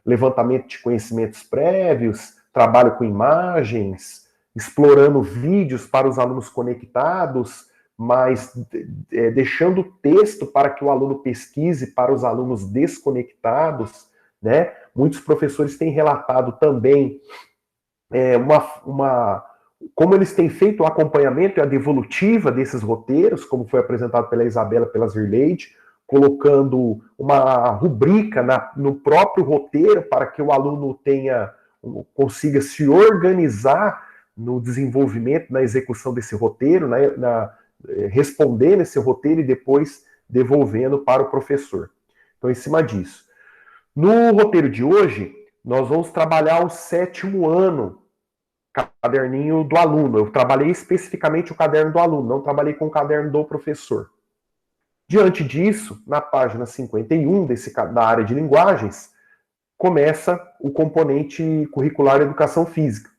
levantamento de conhecimentos prévios, trabalho com imagens, explorando vídeos para os alunos conectados, mas deixando o texto para que o aluno pesquise para os alunos desconectados, né? Muitos professores têm relatado também como eles têm feito o acompanhamento e a devolutiva desses roteiros, como foi apresentado pela Isabela, pela Zirleide, colocando uma rubrica no próprio roteiro para que o aluno consiga se organizar no desenvolvimento, na execução desse roteiro, respondendo esse roteiro e depois devolvendo para o professor. Então, em cima disso. No roteiro de hoje, nós vamos trabalhar o 7º ano caderninho do aluno. Eu trabalhei especificamente o caderno do aluno, não trabalhei com o caderno do professor. Diante disso, na página 51 da área de linguagens, começa o componente curricular de educação física.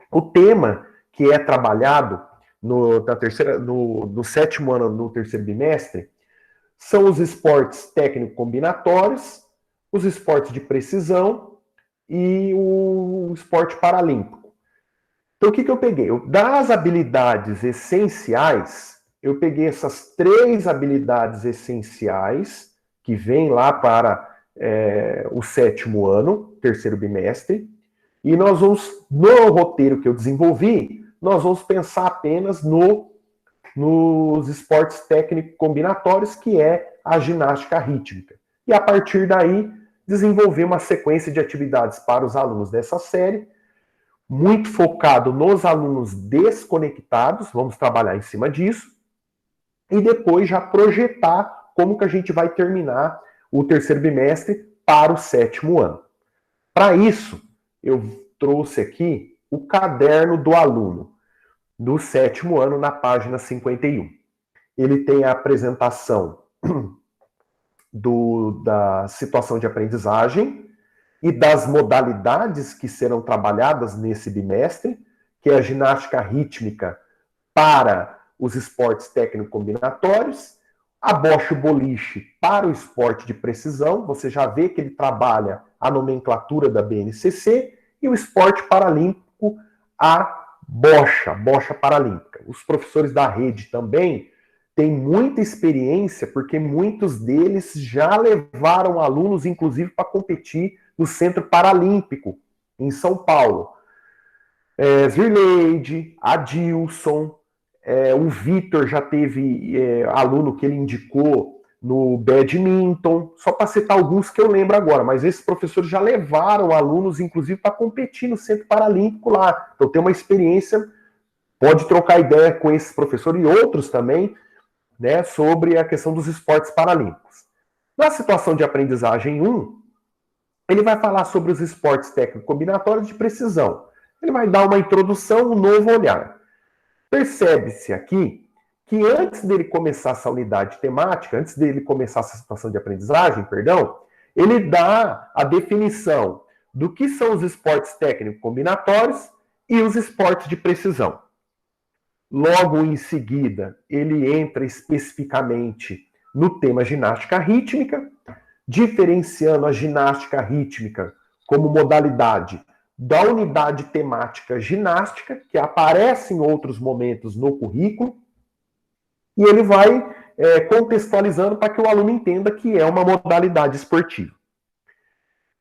O tema que é trabalhado no 7º ano, no 3º bimestre, são os esportes técnico-combinatórios, os esportes de precisão e o esporte paralímpico. Então, o que eu peguei? Das habilidades essenciais, eu peguei essas 3 habilidades essenciais que vêm lá para o 7º ano, 3º bimestre, e nós vamos, no roteiro que eu desenvolvi, nós vamos pensar apenas nos esportes técnico-combinatórios, que é a ginástica rítmica. E a partir daí, desenvolver uma sequência de atividades para os alunos dessa série, muito focado nos alunos desconectados, vamos trabalhar em cima disso, e depois já projetar como que a gente vai terminar o 3º bimestre para o 7º ano. Para isso, eu trouxe aqui o caderno do aluno, do 7º ano, na página 51. Ele tem a apresentação da situação de aprendizagem e das modalidades que serão trabalhadas nesse bimestre, que é a ginástica rítmica para os esportes técnico-combinatórios, a bocha e o boliche para o esporte de precisão, você já vê que ele trabalha a nomenclatura da BNCC, e o esporte paralímpico, a bocha paralímpica. Os professores da rede também têm muita experiência, porque muitos deles já levaram alunos, inclusive, para competir no Centro Paralímpico, em São Paulo. Zirleide, Adilson, o Vitor já teve aluno que ele indicou no badminton, só para citar alguns que eu lembro agora, mas esses professores já levaram alunos, inclusive, para competir no Centro Paralímpico lá. Então tem uma experiência, pode trocar ideia com esses professores e outros também, né, sobre a questão dos esportes paralímpicos. Na situação de aprendizagem 1, ele vai falar sobre os esportes técnico-combinatórios de precisão. Ele vai dar uma introdução, um novo olhar. Percebe-se aqui que antes dele começar essa unidade temática, antes dele começar essa situação de aprendizagem, ele dá a definição do que são os esportes técnico-combinatórios e os esportes de precisão. Logo em seguida, ele entra especificamente no tema ginástica rítmica, diferenciando a ginástica rítmica como modalidade da unidade temática ginástica, que aparece em outros momentos no currículo, e ele vai contextualizando para que o aluno entenda que é uma modalidade esportiva.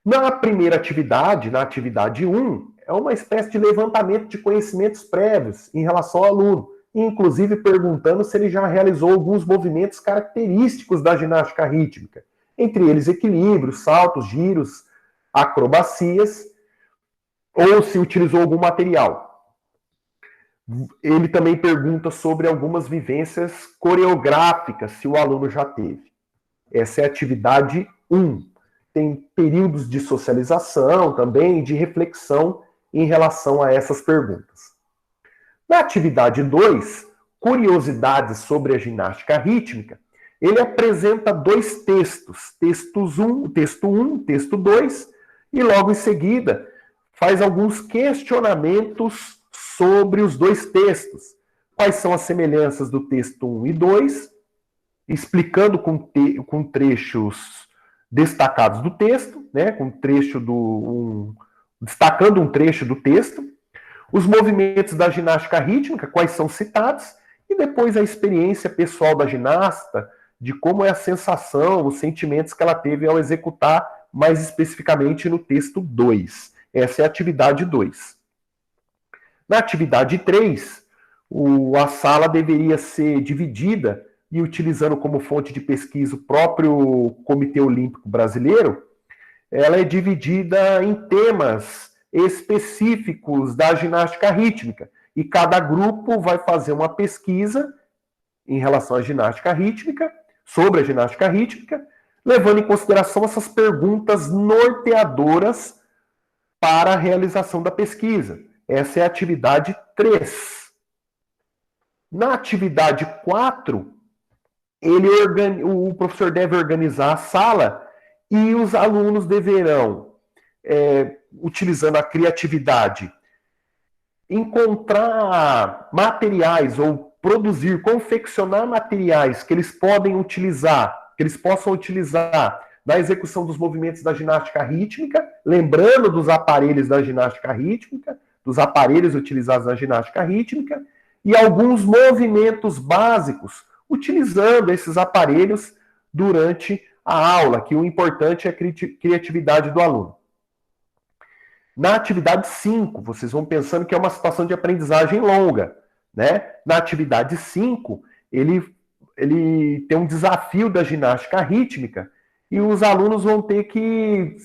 Na primeira atividade, na atividade 1, é uma espécie de levantamento de conhecimentos prévios em relação ao aluno, inclusive perguntando se ele já realizou alguns movimentos característicos da ginástica rítmica, entre eles equilíbrios, saltos, giros, acrobacias, ou se utilizou algum material. Ele também pergunta sobre algumas vivências coreográficas, se o aluno já teve. Essa é a atividade 1. Tem períodos de socialização também, de reflexão em relação a essas perguntas. Na atividade 2, curiosidades sobre a ginástica rítmica, ele apresenta 2 textos, texto 1, texto 2, e logo em seguida faz alguns questionamentos sobre os 2 textos. Quais são as semelhanças do texto 1 e 2, explicando com trechos destacados do texto, né, destacando um trecho do texto, os movimentos da ginástica rítmica, quais são citados, e depois a experiência pessoal da ginasta, de como é a sensação, os sentimentos que ela teve ao executar, mais especificamente no texto 2. Essa é a atividade 2. Na atividade 3, a sala deveria ser dividida, e utilizando como fonte de pesquisa o próprio Comitê Olímpico Brasileiro, ela é dividida em temas específicos da ginástica rítmica, e cada grupo vai fazer uma pesquisa em relação à ginástica rítmica, sobre a ginástica rítmica, levando em consideração essas perguntas norteadoras para a realização da pesquisa. Essa é a atividade 3. Na atividade 4, o professor deve organizar a sala e os alunos deverão, utilizando a criatividade, encontrar materiais ou produzir, confeccionar materiais que eles possam utilizar na execução dos movimentos da ginástica rítmica, lembrando dos aparelhos da ginástica rítmica, dos aparelhos utilizados na ginástica rítmica, e alguns movimentos básicos, utilizando esses aparelhos durante a aula, que o importante é a criatividade do aluno. Na atividade 5, vocês vão pensando que é uma situação de aprendizagem longa, né? Na atividade 5, ele tem um desafio da ginástica rítmica, e os alunos vão ter que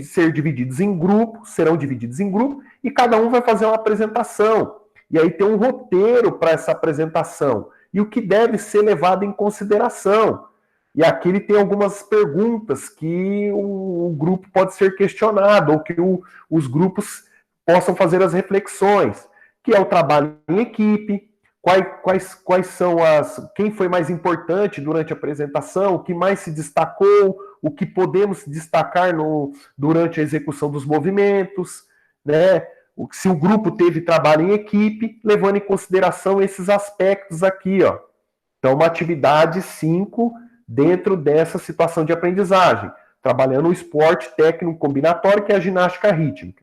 ser divididos em grupos, serão divididos em grupos, e cada um vai fazer uma apresentação. E aí tem um roteiro para essa apresentação, e o que deve ser levado em consideração. E aqui ele tem algumas perguntas que o grupo pode ser questionado, ou que os grupos possam fazer as reflexões, que é o trabalho em equipe, quais são quem foi mais importante durante a apresentação, o que mais se destacou, o que podemos destacar durante a execução dos movimentos, né? Se o grupo teve trabalho em equipe, levando em consideração esses aspectos aqui, ó. Então, uma atividade 5 dentro dessa situação de aprendizagem, trabalhando o esporte técnico combinatório, que é a ginástica rítmica.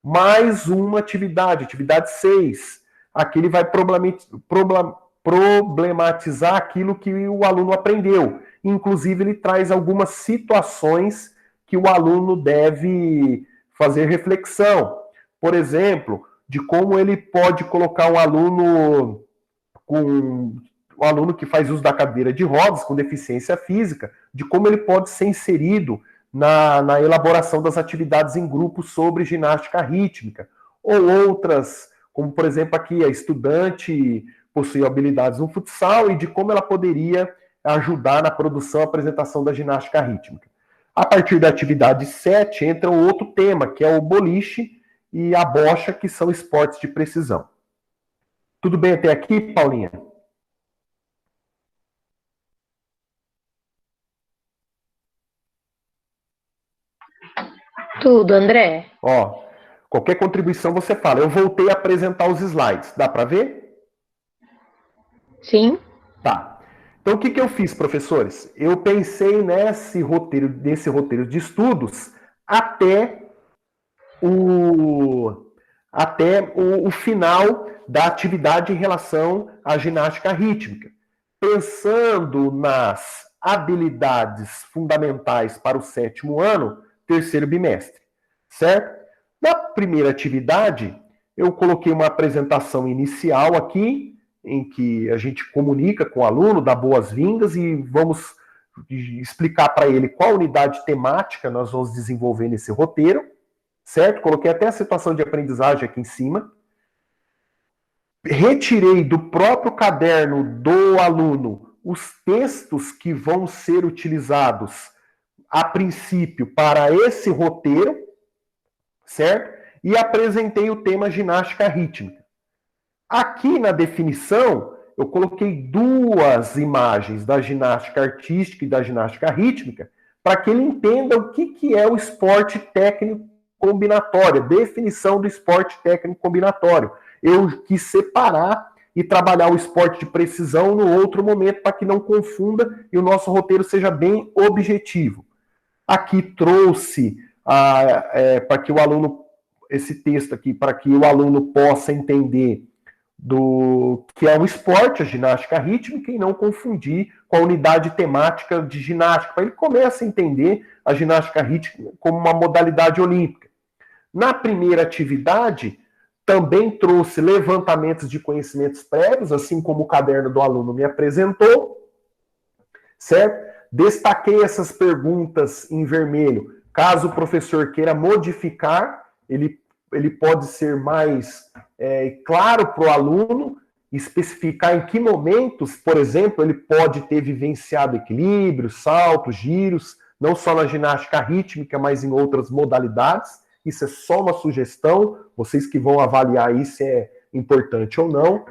Mais uma atividade 6. Aqui ele vai problematizar aquilo que o aluno aprendeu. Inclusive, ele traz algumas situações que o aluno deve fazer reflexão. Por exemplo, de como ele pode colocar um aluno que faz uso da cadeira de rodas, com deficiência física, de como ele pode ser inserido na elaboração das atividades em grupo sobre ginástica rítmica. Ou outras, como por exemplo aqui, a estudante possui habilidades no futsal e de como ela poderia ajudar na produção e apresentação da ginástica rítmica. A partir da atividade 7, entra um outro tema, que é o boliche e a bocha, que são esportes de precisão. Tudo bem até aqui, Paulinha? Tudo, André. Ó, qualquer contribuição você fala. Eu voltei a apresentar os slides. Dá para ver? Sim. Tá. Então, o que eu fiz, professores? Eu pensei nesse roteiro de estudos até o final da atividade em relação à ginástica rítmica, pensando nas habilidades fundamentais para o 7º ano, 3º bimestre, certo? Na primeira atividade, eu coloquei uma apresentação inicial aqui, em que a gente comunica com o aluno, dá boas-vindas e vamos explicar para ele qual unidade temática nós vamos desenvolver nesse roteiro, certo? Coloquei até a situação de aprendizagem aqui em cima. Retirei do próprio caderno do aluno os textos que vão ser utilizados a princípio para esse roteiro, certo? E apresentei o tema ginástica rítmica. Aqui na definição, eu coloquei 2 imagens da ginástica artística e da ginástica rítmica, para que ele entenda o que é o esporte técnico combinatório, a definição do esporte técnico combinatório. Eu quis separar e trabalhar o esporte de precisão no outro momento, para que não confunda e o nosso roteiro seja bem objetivo. Aqui trouxe para que o aluno, esse texto aqui, para que o aluno possa entender do que é o esporte, a ginástica rítmica, e não confundir com a unidade temática de ginástica, para ele começar a entender a ginástica rítmica como uma modalidade olímpica. Na primeira atividade, também trouxe levantamentos de conhecimentos prévios, assim como o caderno do aluno me apresentou, certo? Destaquei essas perguntas em vermelho. Caso o professor queira modificar, ele pode ser mais claro para o aluno, especificar em que momentos, por exemplo, ele pode ter vivenciado equilíbrio, saltos, giros, não só na ginástica rítmica, mas em outras modalidades, isso é só uma sugestão, vocês que vão avaliar aí se é importante ou não.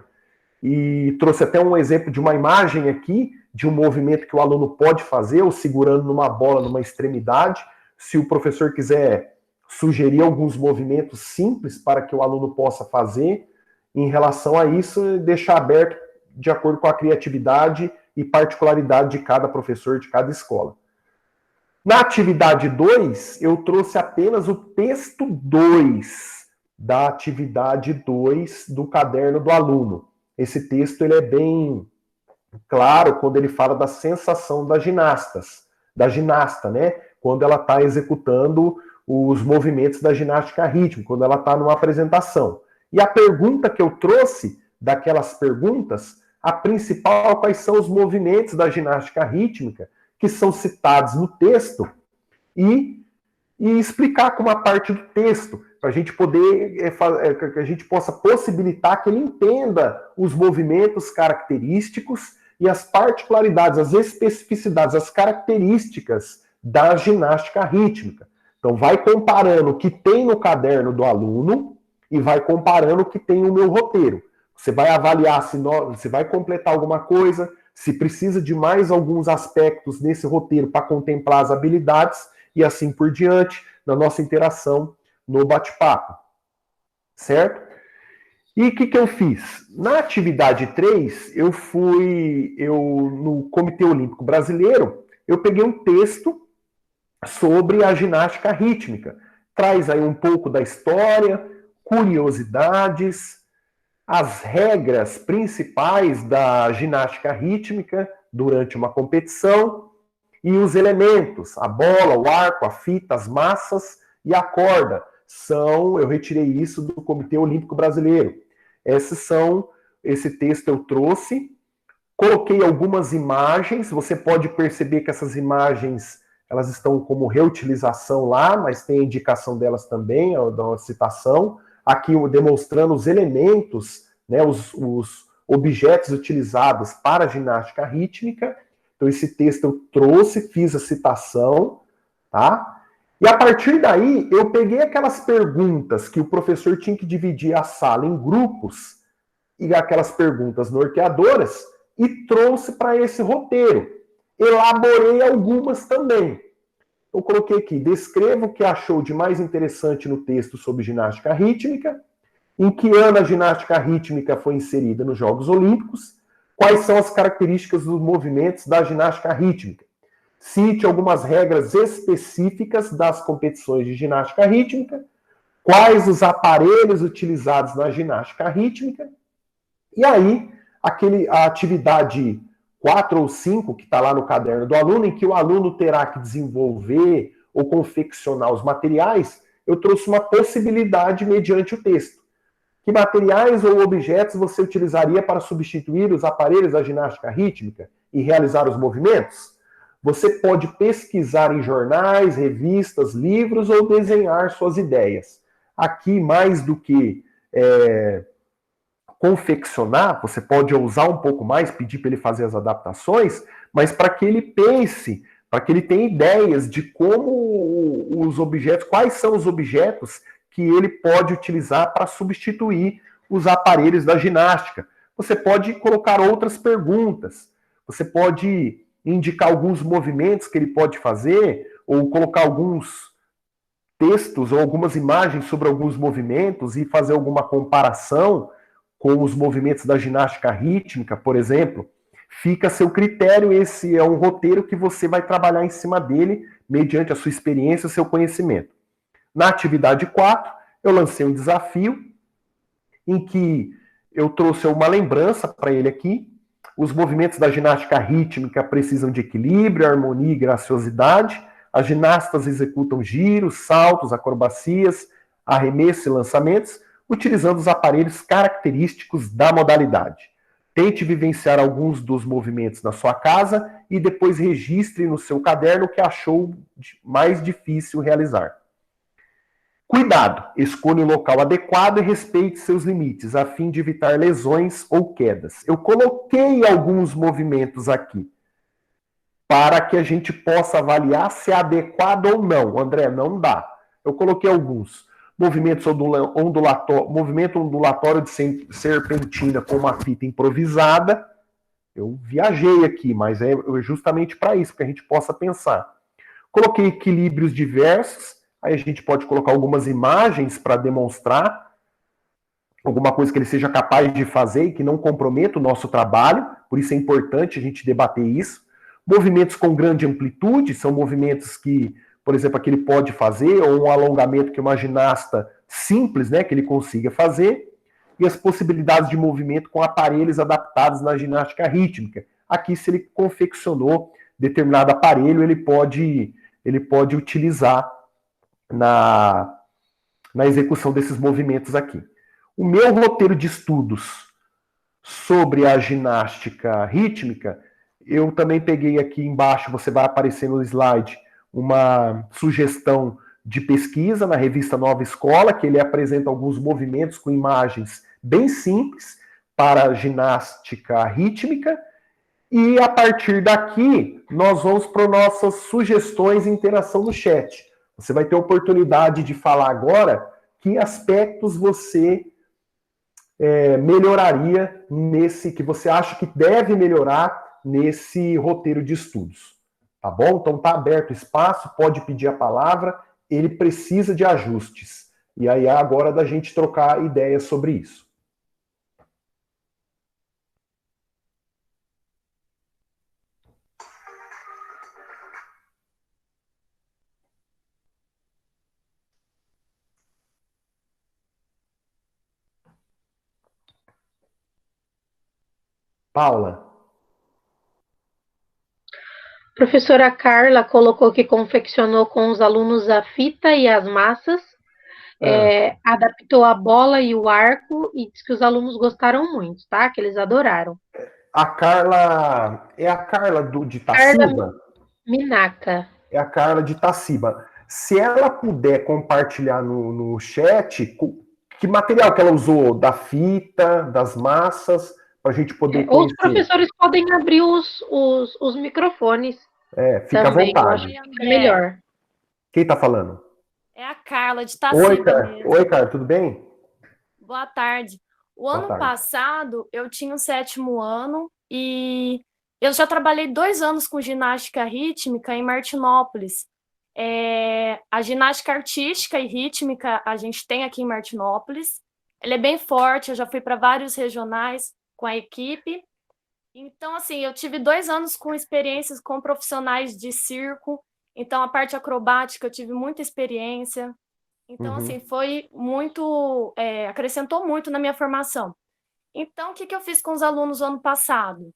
E trouxe até um exemplo de uma imagem aqui, de um movimento que o aluno pode fazer, ou segurando numa bola numa extremidade. Se o professor quiser sugerir alguns movimentos simples para que o aluno possa fazer, em relação a isso, deixar aberto de acordo com a criatividade e particularidade de cada professor, de cada escola. Na atividade 2, eu trouxe apenas o texto 2 da atividade 2 do caderno do aluno. Esse texto ele é bem claro quando ele fala da sensação da ginasta, né? Quando ela está executando os movimentos da ginástica rítmica, quando ela está numa apresentação. E a pergunta que eu trouxe, daquelas perguntas, a principal, quais são os movimentos da ginástica rítmica que são citados no texto e explicar com uma parte do texto, para a gente poder, que a gente possa possibilitar que ele entenda os movimentos característicos e as particularidades, as especificidades, as características da ginástica rítmica. Então, vai comparando o que tem no caderno do aluno e vai comparando o que tem no meu roteiro. Você vai avaliar se você vai completar alguma coisa, se precisa de mais alguns aspectos nesse roteiro para contemplar as habilidades e assim por diante, na nossa interação no bate-papo. Certo? E o que eu fiz? Na atividade 3, no Comitê Olímpico Brasileiro, eu peguei um texto sobre a ginástica rítmica. Traz aí um pouco da história, curiosidades, as regras principais da ginástica rítmica durante uma competição e os elementos, a bola, o arco, a fita, as massas e a corda. Eu retirei isso do Comitê Olímpico Brasileiro. Esse texto eu trouxe, coloquei algumas imagens, você pode perceber que essas imagens elas estão como reutilização lá, mas tem a indicação delas também, eu dou uma citação. Aqui demonstrando os elementos, né, os objetos utilizados para a ginástica rítmica. Então, esse texto eu trouxe, fiz a citação, tá? E a partir daí, eu peguei aquelas perguntas que o professor tinha que dividir a sala em grupos, e aquelas perguntas norteadoras, e trouxe para esse roteiro. Elaborei algumas também. Eu coloquei aqui, descreva o que achou de mais interessante no texto sobre ginástica rítmica, em que ano a ginástica rítmica foi inserida nos Jogos Olímpicos, quais são as características dos movimentos da ginástica rítmica. Cite algumas regras específicas das competições de ginástica rítmica, quais os aparelhos utilizados na ginástica rítmica, e aí a atividade 4 ou 5, que está lá no caderno do aluno, em que o aluno terá que desenvolver ou confeccionar os materiais, eu trouxe uma possibilidade mediante o texto. Que materiais ou objetos você utilizaria para substituir os aparelhos da ginástica rítmica e realizar os movimentos? Você pode pesquisar em jornais, revistas, livros ou desenhar suas ideias. Aqui, mais do que confeccionar, você pode ousar um pouco mais, pedir para ele fazer as adaptações, mas para que ele pense, para que ele tenha ideias de como os objetos, quais são os objetos que ele pode utilizar para substituir os aparelhos da ginástica. Você pode colocar outras perguntas, você pode indicar alguns movimentos que ele pode fazer, ou colocar alguns textos ou algumas imagens sobre alguns movimentos e fazer alguma comparação com os movimentos da ginástica rítmica, por exemplo. Fica a seu critério, esse é um roteiro que você vai trabalhar em cima dele, mediante a sua experiência e o seu conhecimento. Na atividade 4, eu lancei um desafio, em que eu trouxe uma lembrança para ele aqui. Os movimentos da ginástica rítmica precisam de equilíbrio, harmonia e graciosidade. As ginastas executam giros, saltos, acrobacias, arremesso e lançamentos, utilizando os aparelhos característicos da modalidade. Tente vivenciar alguns dos movimentos na sua casa e depois registre no seu caderno o que achou mais difícil realizar. Cuidado, escolha um local adequado e respeite seus limites, a fim de evitar lesões ou quedas. Eu coloquei alguns movimentos aqui, para que a gente possa avaliar se é adequado ou não. André, não dá. Eu coloquei alguns. movimento ondulatório de serpentina com uma fita improvisada. Eu viajei aqui, mas é justamente para isso, que a gente possa pensar. Coloquei equilíbrios diversos, aí a gente pode colocar algumas imagens para demonstrar alguma coisa que ele seja capaz de fazer e que não comprometa o nosso trabalho, por isso é importante a gente debater isso. Movimentos com grande amplitude, são movimentos que, por exemplo, que ele pode fazer, ou um alongamento que uma ginasta simples, né, que ele consiga fazer, e as possibilidades de movimento com aparelhos adaptados na ginástica rítmica. Aqui, se ele confeccionou determinado aparelho, ele pode utilizar na execução desses movimentos aqui. O meu roteiro de estudos sobre a ginástica rítmica, eu também peguei aqui embaixo, você vai aparecer no slide, uma sugestão de pesquisa na revista Nova Escola, que ele apresenta alguns movimentos com imagens bem simples para a ginástica rítmica, e a partir daqui nós vamos para nossas sugestões e interação no chat. Você vai ter a oportunidade de falar agora que aspectos você melhoraria que você acha que deve melhorar nesse roteiro de estudos. Tá bom? Então tá aberto o espaço, pode pedir a palavra, ele precisa de ajustes. E aí é agora da gente trocar ideias sobre isso. Paula. Professora Carla colocou que confeccionou com os alunos a fita e as massas, adaptou a bola e o arco e disse que os alunos gostaram muito, tá? Que eles adoraram. A Carla, é a Carla de Taciba? Carla Minaca. É a Carla de Taciba. Se ela puder compartilhar no chat, que material que ela usou da fita, das massas, para a gente poder conhecer. Os professores podem abrir os microfones. Fica também, à vontade. Eu acho que é melhor. Quem está falando? É a Carla de Taciba. Oi, Carla, tudo bem? Boa tarde. O ano passado, eu tinha o 7º ano e eu já trabalhei 2 anos com ginástica rítmica em Martinópolis. A ginástica artística e rítmica a gente tem aqui em Martinópolis. Ela é bem forte, eu já fui para vários regionais com a equipe. Então, assim, eu tive 2 anos com experiências com profissionais de circo. Então, a parte acrobática eu tive muita experiência. Então, assim, foi muito... acrescentou muito na minha formação. Então, o que eu fiz com os alunos no ano passado?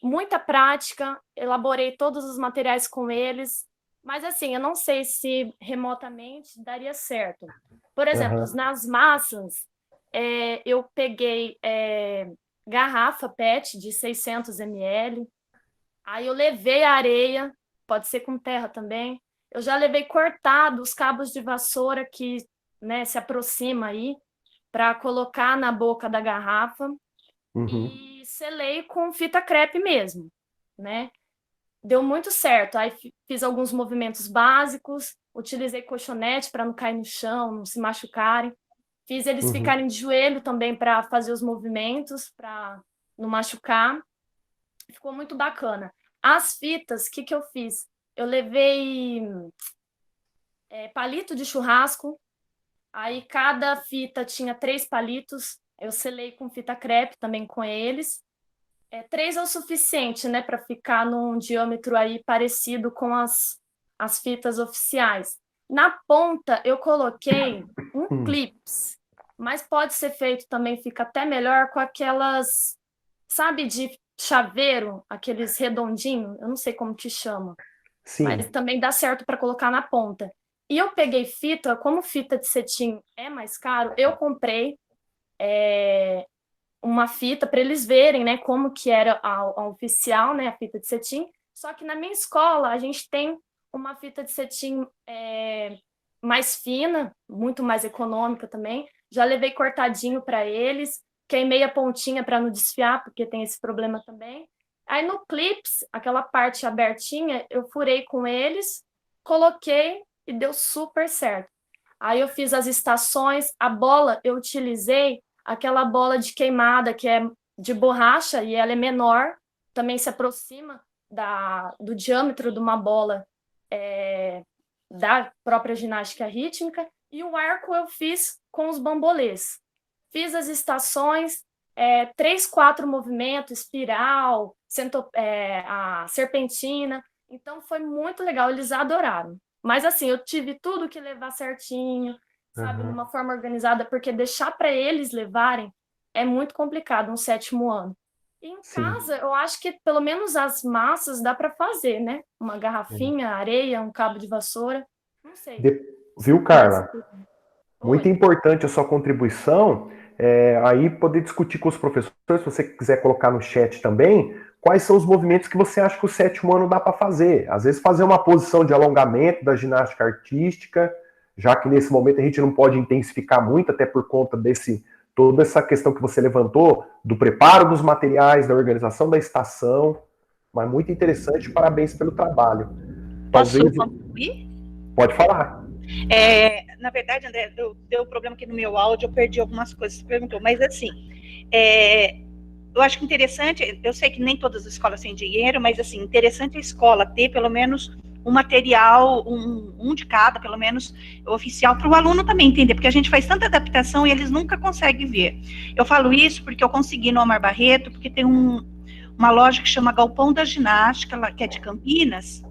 Muita prática, elaborei todos os materiais com eles, mas, assim, eu não sei se remotamente daria certo. Por exemplo, nas massas, eu peguei garrafa PET de 600 ml, aí eu levei a areia, pode ser com terra também, eu já levei cortado os cabos de vassoura que, né, se aproxima aí, para colocar na boca da garrafa, e selei com fita crepe mesmo, né? Deu muito certo, aí fiz alguns movimentos básicos, utilizei colchonete para não cair no chão, não se machucarem, fiz eles ficarem de joelho também para fazer os movimentos, para não machucar, ficou muito bacana. As fitas, o que eu fiz? Eu levei palito de churrasco, aí cada fita tinha 3 palitos, eu selei com fita crepe também com eles. 3 é o suficiente, né, para ficar num diâmetro aí parecido com as fitas oficiais. Na ponta eu coloquei um clips, mas pode ser feito também, fica até melhor com aquelas, sabe, de chaveiro, aqueles redondinhos, eu não sei como que chama. Sim. Mas também dá certo para colocar na ponta. E eu peguei fita, como fita de cetim é mais caro, eu comprei uma fita para eles verem, né, como que era a oficial, né, a fita de cetim. Só que na minha escola a gente tem uma fita de cetim mais fina, muito mais econômica também. Já levei cortadinho para eles, queimei a pontinha para não desfiar, porque tem esse problema também. Aí no clips, aquela parte abertinha, eu furei com eles, coloquei e deu super certo. Aí eu fiz as estações, a bola, eu utilizei aquela bola de queimada, que é de borracha, e ela é menor, também se aproxima do diâmetro de uma bola da própria ginástica rítmica, e o arco eu fiz com os bambolês. Fiz as estações, 3, 4 movimentos, espiral, a serpentina, então foi muito legal, eles adoraram. Mas assim, eu tive tudo que levar certinho, sabe, numa forma organizada, porque deixar para eles levarem é muito complicado no 7º ano. E em casa, eu acho que pelo menos as massas dá para fazer, né? Uma garrafinha, areia, um cabo de vassoura, não sei. Viu, Carla? Muito importante a sua contribuição, aí poder discutir com os professores, se você quiser colocar no chat também, quais são os movimentos que você acha que o 7º ano dá para fazer. Às vezes fazer uma posição de alongamento da ginástica artística, já que nesse momento a gente não pode intensificar muito, até por conta toda essa questão que você levantou, do preparo dos materiais, da organização da estação, mas muito interessante, parabéns pelo trabalho. Posso concluir? Pode falar. Na verdade, André, deu problema aqui no meu áudio, eu perdi algumas coisas que você perguntou, mas assim, eu acho que interessante, eu sei que nem todas as escolas têm dinheiro, mas assim, interessante a escola ter pelo menos um material, um de cada, pelo menos, oficial, para o aluno também entender, porque a gente faz tanta adaptação e eles nunca conseguem ver. Eu falo isso porque eu consegui no Omar Barreto, porque tem uma loja que chama Galpão da Ginástica, que é de Campinas,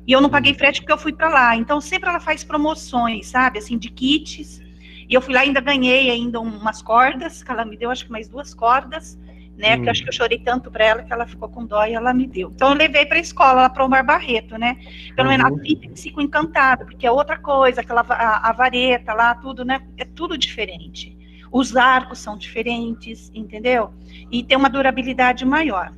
e eu não paguei frete porque eu fui para lá. Então, sempre ela faz promoções, sabe, assim, de kits, e eu fui lá e ainda ganhei umas cordas, que ela me deu, acho que mais 2 cordas, né, que eu acho que eu chorei tanto para ela que ela ficou com dó e ela me deu. Então eu levei para a escola, lá para o Omar Barreto, né, pelo menos a filha ficou encantada, porque é outra coisa, a vareta lá, tudo, né, é tudo diferente. Os arcos são diferentes, entendeu? E tem uma durabilidade maior.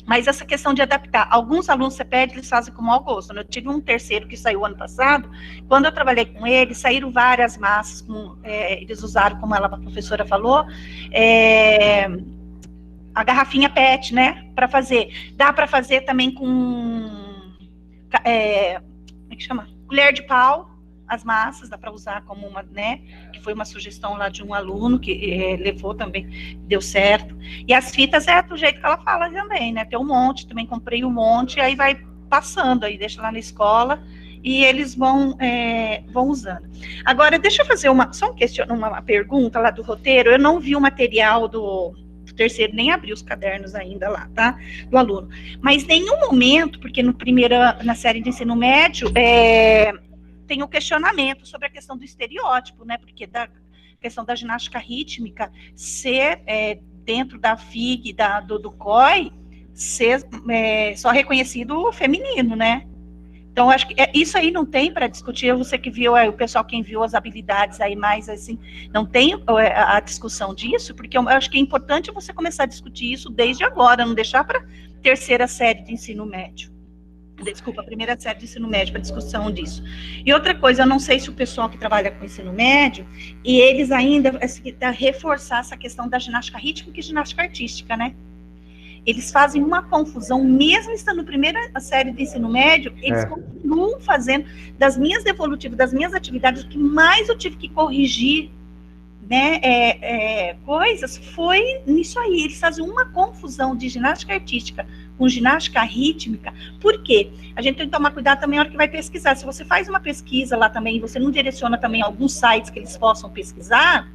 Mas essa questão de adaptar, alguns alunos você pede, eles fazem com mau gosto. Eu tive um terceiro que saiu ano passado, quando eu trabalhei com ele, saíram várias massas, eles usaram, como a professora falou, a garrafinha PET, né, para fazer. Dá para fazer também com, como é que chama? Colher de pau, as massas, dá para usar como uma, né, que foi uma sugestão lá de um aluno que levou também, deu certo. E as fitas do jeito que ela fala também, né, tem um monte, também comprei um monte, aí vai passando, aí deixa lá na escola, e eles vão usando. Agora, deixa eu fazer uma pergunta lá do roteiro, eu não vi o material do terceiro, nem abri os cadernos ainda lá, tá, do aluno, mas nenhum momento, porque na série de ensino médio, tem um questionamento sobre a questão do estereótipo, né, porque da questão da ginástica rítmica ser, dentro da FIG, do COI, ser só reconhecido feminino, né. Então, acho que isso aí não tem para discutir, você que viu, o pessoal que enviou as habilidades aí mais assim, não tem a discussão disso, porque eu acho que é importante você começar a discutir isso desde agora, não deixar para terceira série de ensino médio. Desculpa, a primeira série de ensino médio, para discussão disso. E outra coisa, eu não sei se o pessoal que trabalha com ensino médio, e eles ainda, reforçar essa questão da ginástica rítmica e ginástica artística, né? Eles fazem uma confusão, mesmo estando na primeira série de ensino médio, eles continuam fazendo, das minhas devolutivas, das minhas atividades, o que mais eu tive que corrigir, né, coisas, foi nisso aí. Eles fazem uma confusão de ginástica artística com ginástica rítmica. Por quê? A gente tem que tomar cuidado também na hora que vai pesquisar. Se você faz uma pesquisa lá também, você não direciona também alguns sites que eles possam pesquisar,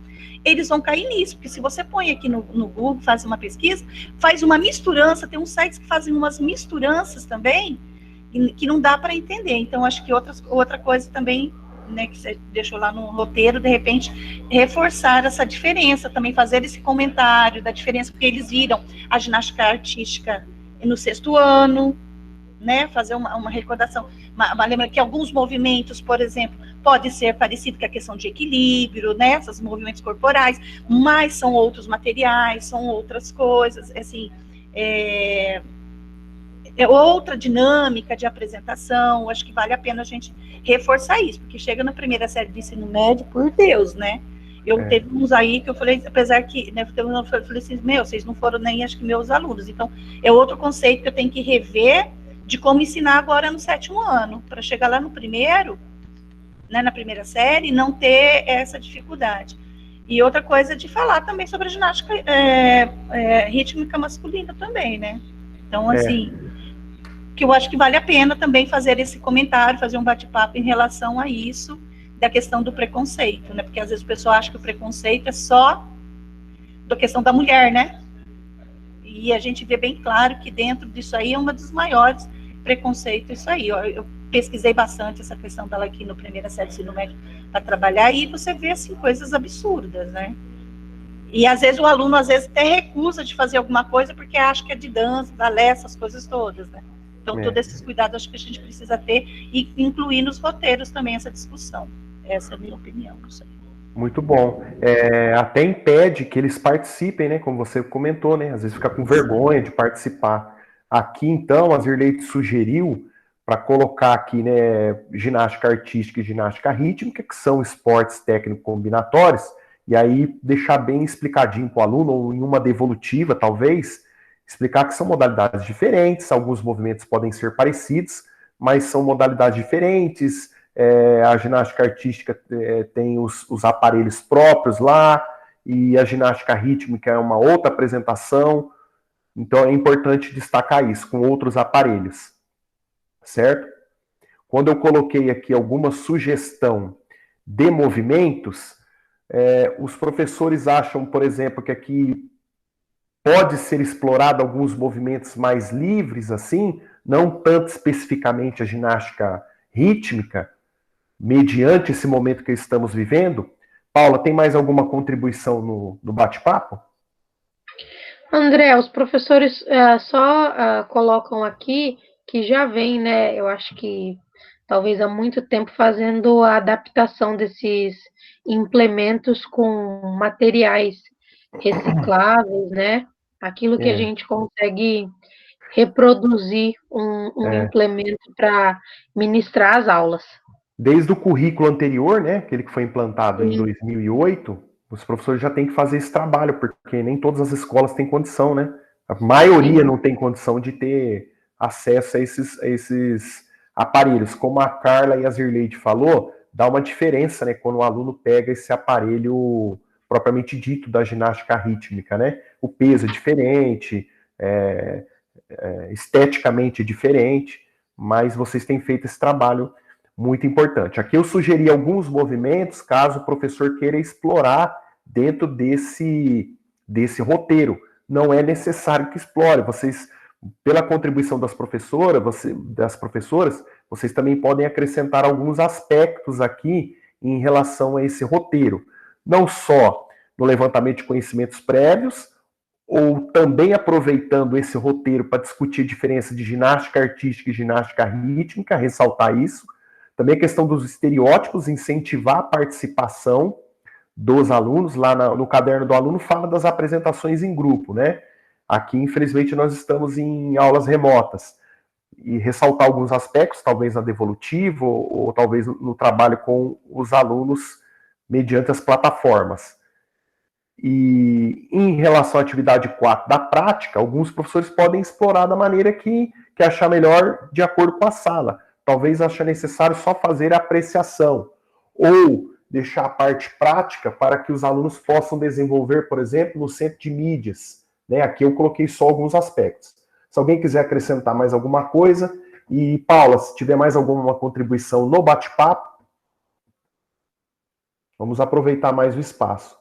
eles vão cair nisso, porque se você põe aqui no Google, faz uma pesquisa, faz uma misturança, tem uns sites que fazem umas misturanças também, que não dá para entender. Então, acho que outra coisa também, né, que você deixou lá no roteiro, de repente, reforçar essa diferença, também fazer esse comentário da diferença, porque eles viram a ginástica artística no 6º ano, né, fazer uma recordação, lembra que alguns movimentos, por exemplo, pode ser parecido com a questão de equilíbrio, né, esses movimentos corporais, mas são outros materiais, são outras coisas, assim, é outra dinâmica de apresentação. Acho que vale a pena a gente reforçar isso, porque chega na primeira série de ensino médio, por Deus, né, teve uns aí que eu falei, apesar que, né, eu falei assim, vocês não foram nem, acho que, meus alunos, então, é outro conceito que eu tenho que rever, de como ensinar agora no 7º ano, para chegar lá no primeiro, né, na primeira série, não ter essa dificuldade. E outra coisa de falar também sobre a ginástica rítmica masculina também, né? Então, assim, que eu acho que vale a pena também fazer esse comentário, fazer um bate-papo em relação a isso, da questão do preconceito, né? Porque às vezes o pessoal acha que o preconceito é só da questão da mulher, né? E a gente vê bem claro que dentro disso aí é uma dos maiores preconceitos, isso aí. Eu pesquisei bastante essa questão dela aqui no primeira série do ensino médio para trabalhar, e você vê, assim, coisas absurdas, né? E às vezes o aluno, às vezes, até recusa de fazer alguma coisa porque acha que é de dança, balé, essas coisas todas, né? Então, todos esses cuidados acho que a gente precisa ter e incluir nos roteiros também essa discussão. Essa é a minha opinião, não sei. Muito bom. Até impede que eles participem, né? Como você comentou, né? Às vezes fica com vergonha de participar. Aqui, então, a Zirleide sugeriu para colocar aqui, né, ginástica artística e ginástica rítmica, que são esportes técnico-combinatórios, e aí deixar bem explicadinho para o aluno, ou em uma devolutiva, talvez, explicar que são modalidades diferentes, alguns movimentos podem ser parecidos, mas são modalidades diferentes. A ginástica artística tem os aparelhos próprios lá, e a ginástica rítmica é uma outra apresentação, então é importante destacar isso, com outros aparelhos, certo? Quando eu coloquei aqui alguma sugestão de movimentos, os professores acham, por exemplo, que aqui pode ser explorado alguns movimentos mais livres, assim, não tanto especificamente a ginástica rítmica, mediante esse momento que estamos vivendo. Paula, tem mais alguma contribuição no bate-papo? André, os professores só colocam aqui que já vem, né, eu acho que talvez há muito tempo, fazendo a adaptação desses implementos com materiais recicláveis, né, aquilo que a gente consegue reproduzir um implemento para ministrar as aulas. Desde o currículo anterior, né, aquele que foi implantado em 2008, os professores já têm que fazer esse trabalho, porque nem todas as escolas têm condição, né? A maioria não tem condição de ter acesso a esses aparelhos. Como a Carla e a Zirleide falou, dá uma diferença, né, quando o aluno pega esse aparelho propriamente dito da ginástica rítmica, né? O peso é diferente, esteticamente é diferente, mas vocês têm feito esse trabalho muito importante. Aqui eu sugeri alguns movimentos, caso o professor queira explorar dentro desse roteiro. Não é necessário que explore. Vocês, pela contribuição das professoras, vocês também podem acrescentar alguns aspectos aqui em relação a esse roteiro. Não só no levantamento de conhecimentos prévios, ou também aproveitando esse roteiro para discutir a diferença de ginástica artística e ginástica rítmica, ressaltar isso. Também a questão dos estereótipos, incentivar a participação dos alunos. Lá no caderno do aluno fala das apresentações em grupo, né? Aqui, infelizmente, nós estamos em aulas remotas. E ressaltar alguns aspectos, talvez na devolutiva, ou talvez no trabalho com os alunos mediante as plataformas. E em relação à atividade 4 da prática, alguns professores podem explorar da maneira que achar melhor de acordo com a sala. Talvez ache necessário só fazer a apreciação, ou deixar a parte prática para que os alunos possam desenvolver, por exemplo, no centro de mídias. Né? Aqui eu coloquei só alguns aspectos. Se alguém quiser acrescentar mais alguma coisa, e Paula, se tiver mais alguma contribuição no bate-papo, vamos aproveitar mais o espaço.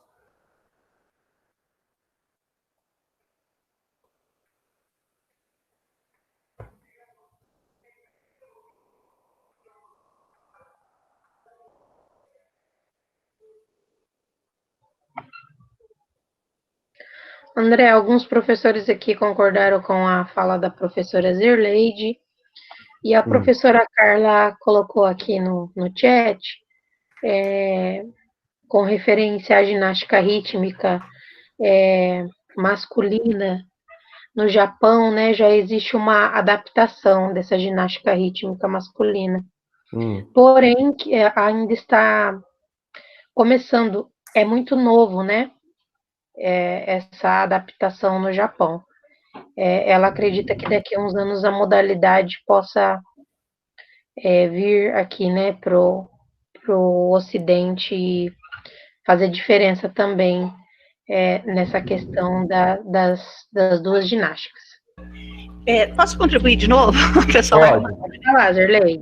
André, alguns professores aqui concordaram com a fala da professora Zirleide, e a professora Carla colocou aqui no chat, com referência à ginástica rítmica masculina, no Japão, né, já existe uma adaptação dessa ginástica rítmica masculina. Porém, ainda está começando, é muito novo, né? Essa adaptação no Japão. Ela acredita que daqui a uns anos a modalidade possa vir aqui, né, pro o Ocidente fazer diferença também nessa questão das duas ginásticas. Posso contribuir de novo, pessoal? Pode falar, Zerlei.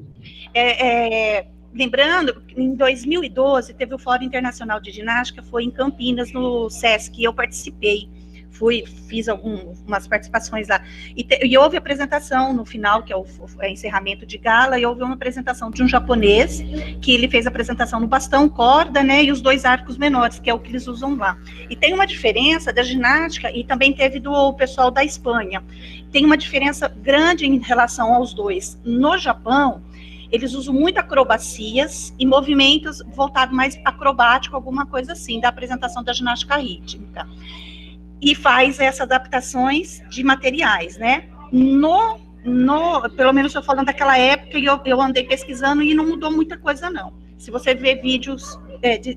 Lembrando, em 2012, teve o Fórum Internacional de Ginástica, foi em Campinas, no SESC, e eu participei. Fiz algumas participações lá. E houve apresentação no final, que é o encerramento de gala, e houve uma apresentação de um japonês, que ele fez a apresentação no bastão, corda, né, e os 2 arcos menores, que é o que eles usam lá. E tem uma diferença da ginástica, e também teve do pessoal da Espanha. Tem uma diferença grande em relação aos dois. No Japão, eles usam muito acrobacias e movimentos voltados mais acrobático, alguma coisa assim, da apresentação da ginástica rítmica. E faz essas adaptações de materiais, né? Pelo menos eu falando daquela época, eu andei pesquisando e não mudou muita coisa, não. Se você vê vídeos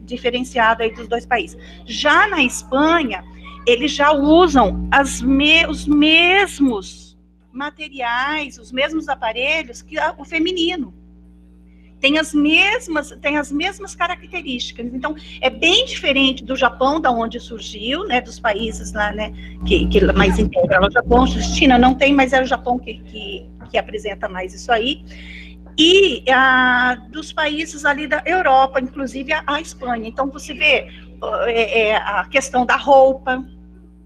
diferenciados aí dos 2 países. Já na Espanha, eles já usam os mesmos materiais, os mesmos aparelhos que o feminino. Tem as mesmas características. Então, é bem diferente do Japão, da onde surgiu, né, dos países lá, né, que mais integram o Japão. China não tem, mas é o Japão que apresenta mais isso aí. E dos países ali da Europa, inclusive a Espanha. Então, você vê a questão da roupa,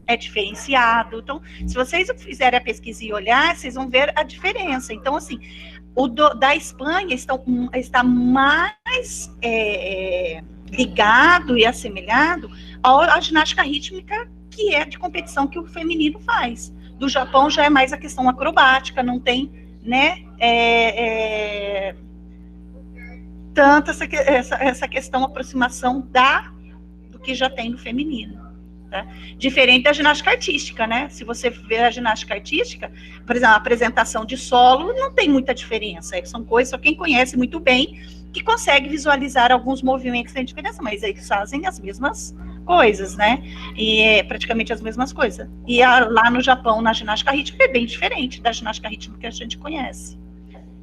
é diferenciado. Então, se vocês fizerem a pesquisa e olhar, vocês vão ver a diferença. Então, assim, da Espanha está mais ligado e assemelhado à ginástica rítmica, que é de competição que o feminino faz. Do Japão já é mais a questão acrobática, não tem, né, tanto essa questão, aproximação do que já tem no feminino. Tá? Diferente da ginástica artística, né? Se você ver a ginástica artística, por exemplo, a apresentação de solo, não tem muita diferença. São coisas, só quem conhece muito bem, que consegue visualizar alguns movimentos sem diferença, mas eles fazem as mesmas coisas, né? E é praticamente as mesmas coisas. E lá no Japão, na ginástica rítmica, é bem diferente da ginástica rítmica que a gente conhece.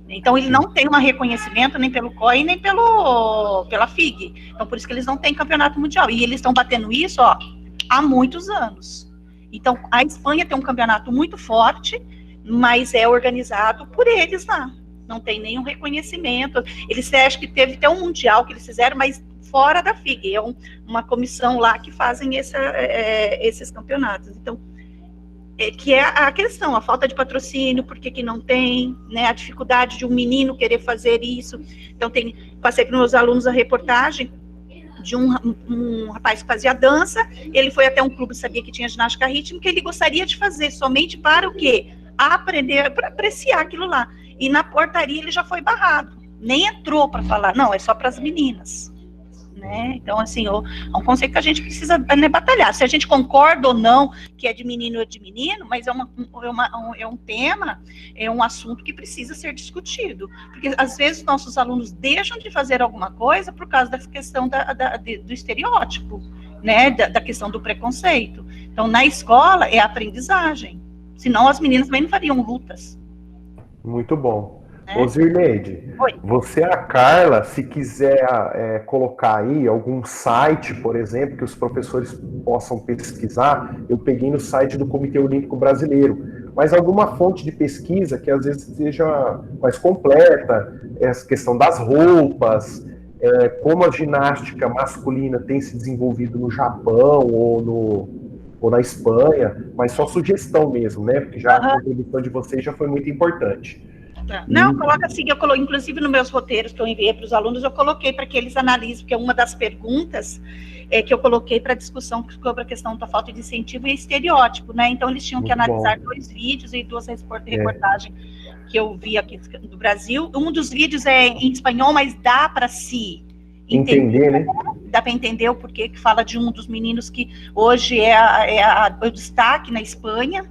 Então, ele não tem um reconhecimento nem pelo COI, nem pela FIG. Então, por isso que eles não têm campeonato mundial. E eles estão batendo isso, ó, há muitos anos. Então, a Espanha tem um campeonato muito forte, mas é organizado por eles lá. Não tem nenhum reconhecimento. Eles acham que teve até um mundial que eles fizeram, mas fora da FIG. É uma comissão lá que fazem esses campeonatos. Então, que é a questão, a falta de patrocínio, por que não tem, né, a dificuldade de um menino querer fazer isso. Então, passei para os meus alunos a reportagem de um rapaz que fazia dança, ele foi até um clube, sabia que tinha ginástica rítmica, ele gostaria de fazer somente para o quê? Aprender, para apreciar aquilo lá. E na portaria ele já foi barrado, nem entrou para falar, não, é só para as meninas. Né? Então, assim, é um conceito que a gente precisa, né, batalhar. Se a gente concorda ou não que é de menino ou de menino, mas é um tema, é um assunto que precisa ser discutido. Porque, às vezes, nossos alunos deixam de fazer alguma coisa por causa da questão do estereótipo, né, da questão do preconceito. Então, na escola, é a aprendizagem. Senão, as meninas também não fariam lutas. Muito bom. Ô Zirleide, você, a Carla, se quiser colocar aí algum site, por exemplo, que os professores possam pesquisar, eu peguei no site do Comitê Olímpico Brasileiro, mas alguma fonte de pesquisa que às vezes seja mais completa, essa questão das roupas, como a ginástica masculina tem se desenvolvido no Japão ou na Espanha, mas só sugestão mesmo, né? Porque já a contribuição de vocês já foi muito importante. Não, coloca assim, inclusive nos meus roteiros que eu enviei para os alunos, eu coloquei para que eles analisem, porque uma das perguntas que eu coloquei para discussão sobre a questão da falta de incentivo e estereótipo, né? Então, eles tinham que analisar 2 vídeos e 2 reportagens que eu vi aqui do Brasil. Um dos vídeos é em espanhol, mas dá para se entender, né? Dá para entender o porquê que fala de um dos meninos que hoje é o destaque na Espanha.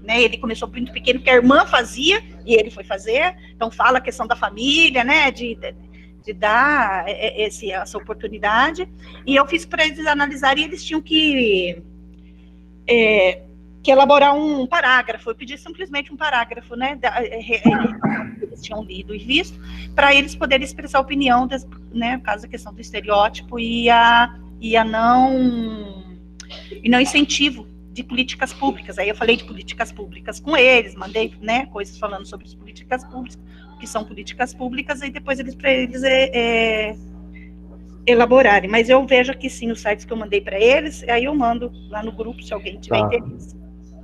Né, ele começou muito pequeno, porque a irmã fazia, e ele foi fazer, então fala a questão da família, né, de dar essa oportunidade, e eu fiz para eles analisarem, e eles tinham que que elaborar um parágrafo. Eu pedi simplesmente um parágrafo, né, eles tinham lido e visto, para eles poderem expressar opinião, né, por causa da questão do estereótipo e não incentivo de políticas públicas. Aí eu falei de políticas públicas com eles, mandei, né, coisas falando sobre as políticas públicas, o que são políticas públicas, e depois para eles elaborarem. Mas eu vejo aqui sim os sites que eu mandei para eles, aí eu mando lá no grupo se alguém tiver interesse.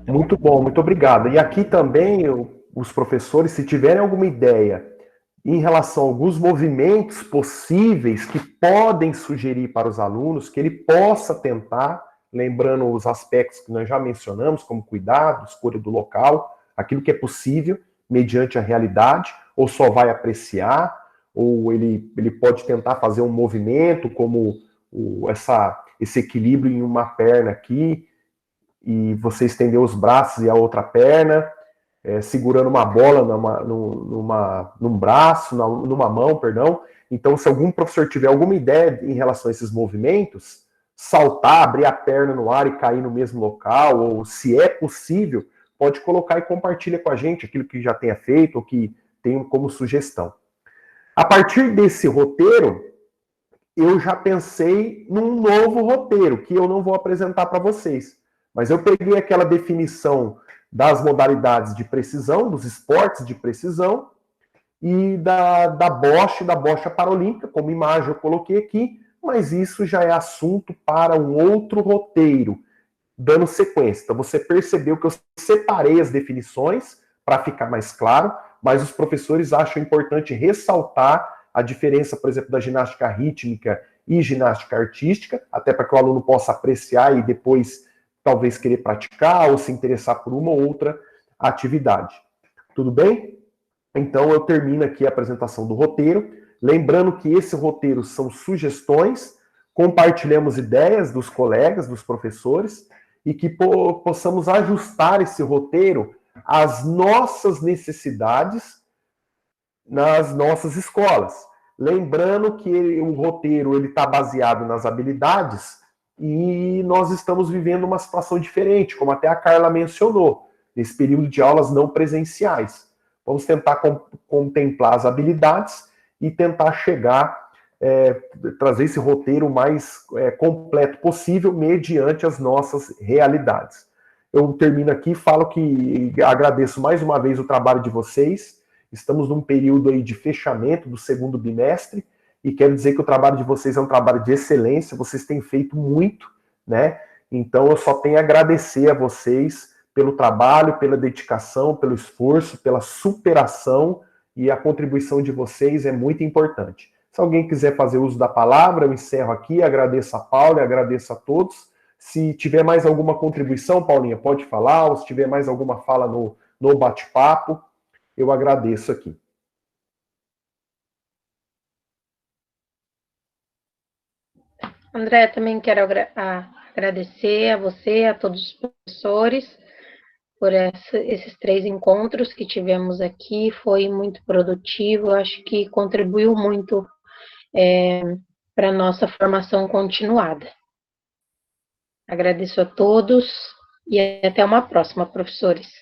Muito bom, muito obrigado. E aqui também, os professores, se tiverem alguma ideia em relação a alguns movimentos possíveis que podem sugerir para os alunos, que ele possa tentar, lembrando os aspectos que nós já mencionamos, como cuidado, escolha do local, aquilo que é possível, mediante a realidade, ou só vai apreciar, ou ele pode tentar fazer um movimento, como esse equilíbrio em uma perna aqui, e você estender os braços e a outra perna, segurando uma bola num braço, numa mão, perdão. Então, se algum professor tiver alguma ideia em relação a esses movimentos, saltar, abrir a perna no ar e cair no mesmo local, ou se é possível, pode colocar e compartilha com a gente aquilo que já tenha feito ou que tenha como sugestão. A partir desse roteiro, eu já pensei num novo roteiro, que eu não vou apresentar para vocês. Mas eu peguei aquela definição das modalidades de precisão, dos esportes de precisão, e da bocha paralímpica, como imagem eu coloquei aqui, mas isso já é assunto para um outro roteiro, dando sequência. Então você percebeu que eu separei as definições para ficar mais claro, mas os professores acham importante ressaltar a diferença, por exemplo, da ginástica rítmica e ginástica artística, até para que o aluno possa apreciar e depois talvez querer praticar ou se interessar por uma ou outra atividade. Tudo bem? Então eu termino aqui a apresentação do roteiro, lembrando que esse roteiro são sugestões, compartilhamos ideias dos colegas, dos professores, e que possamos ajustar esse roteiro às nossas necessidades nas nossas escolas. Lembrando que o roteiro está baseado nas habilidades, e nós estamos vivendo uma situação diferente, como até a Carla mencionou, nesse período de aulas não presenciais. Vamos tentar contemplar as habilidades e tentar chegar, trazer esse roteiro mais completo possível, mediante as nossas realidades. Eu termino aqui e falo que agradeço mais uma vez o trabalho de vocês. Estamos num período aí de fechamento do segundo bimestre, e quero dizer que o trabalho de vocês é um trabalho de excelência, vocês têm feito muito, né? Então eu só tenho a agradecer a vocês pelo trabalho, pela dedicação, pelo esforço, pela superação, e a contribuição de vocês é muito importante. Se alguém quiser fazer uso da palavra, eu encerro aqui, agradeço a Paula, agradeço a todos. Se tiver mais alguma contribuição, Paulinha, pode falar, ou se tiver mais alguma fala no bate-papo, eu agradeço aqui. André, também quero agradecer a você, a todos os professores, por esses 3 encontros que tivemos aqui. Foi muito produtivo, acho que contribuiu muito para a nossa formação continuada. Agradeço a todos e até uma próxima, professores.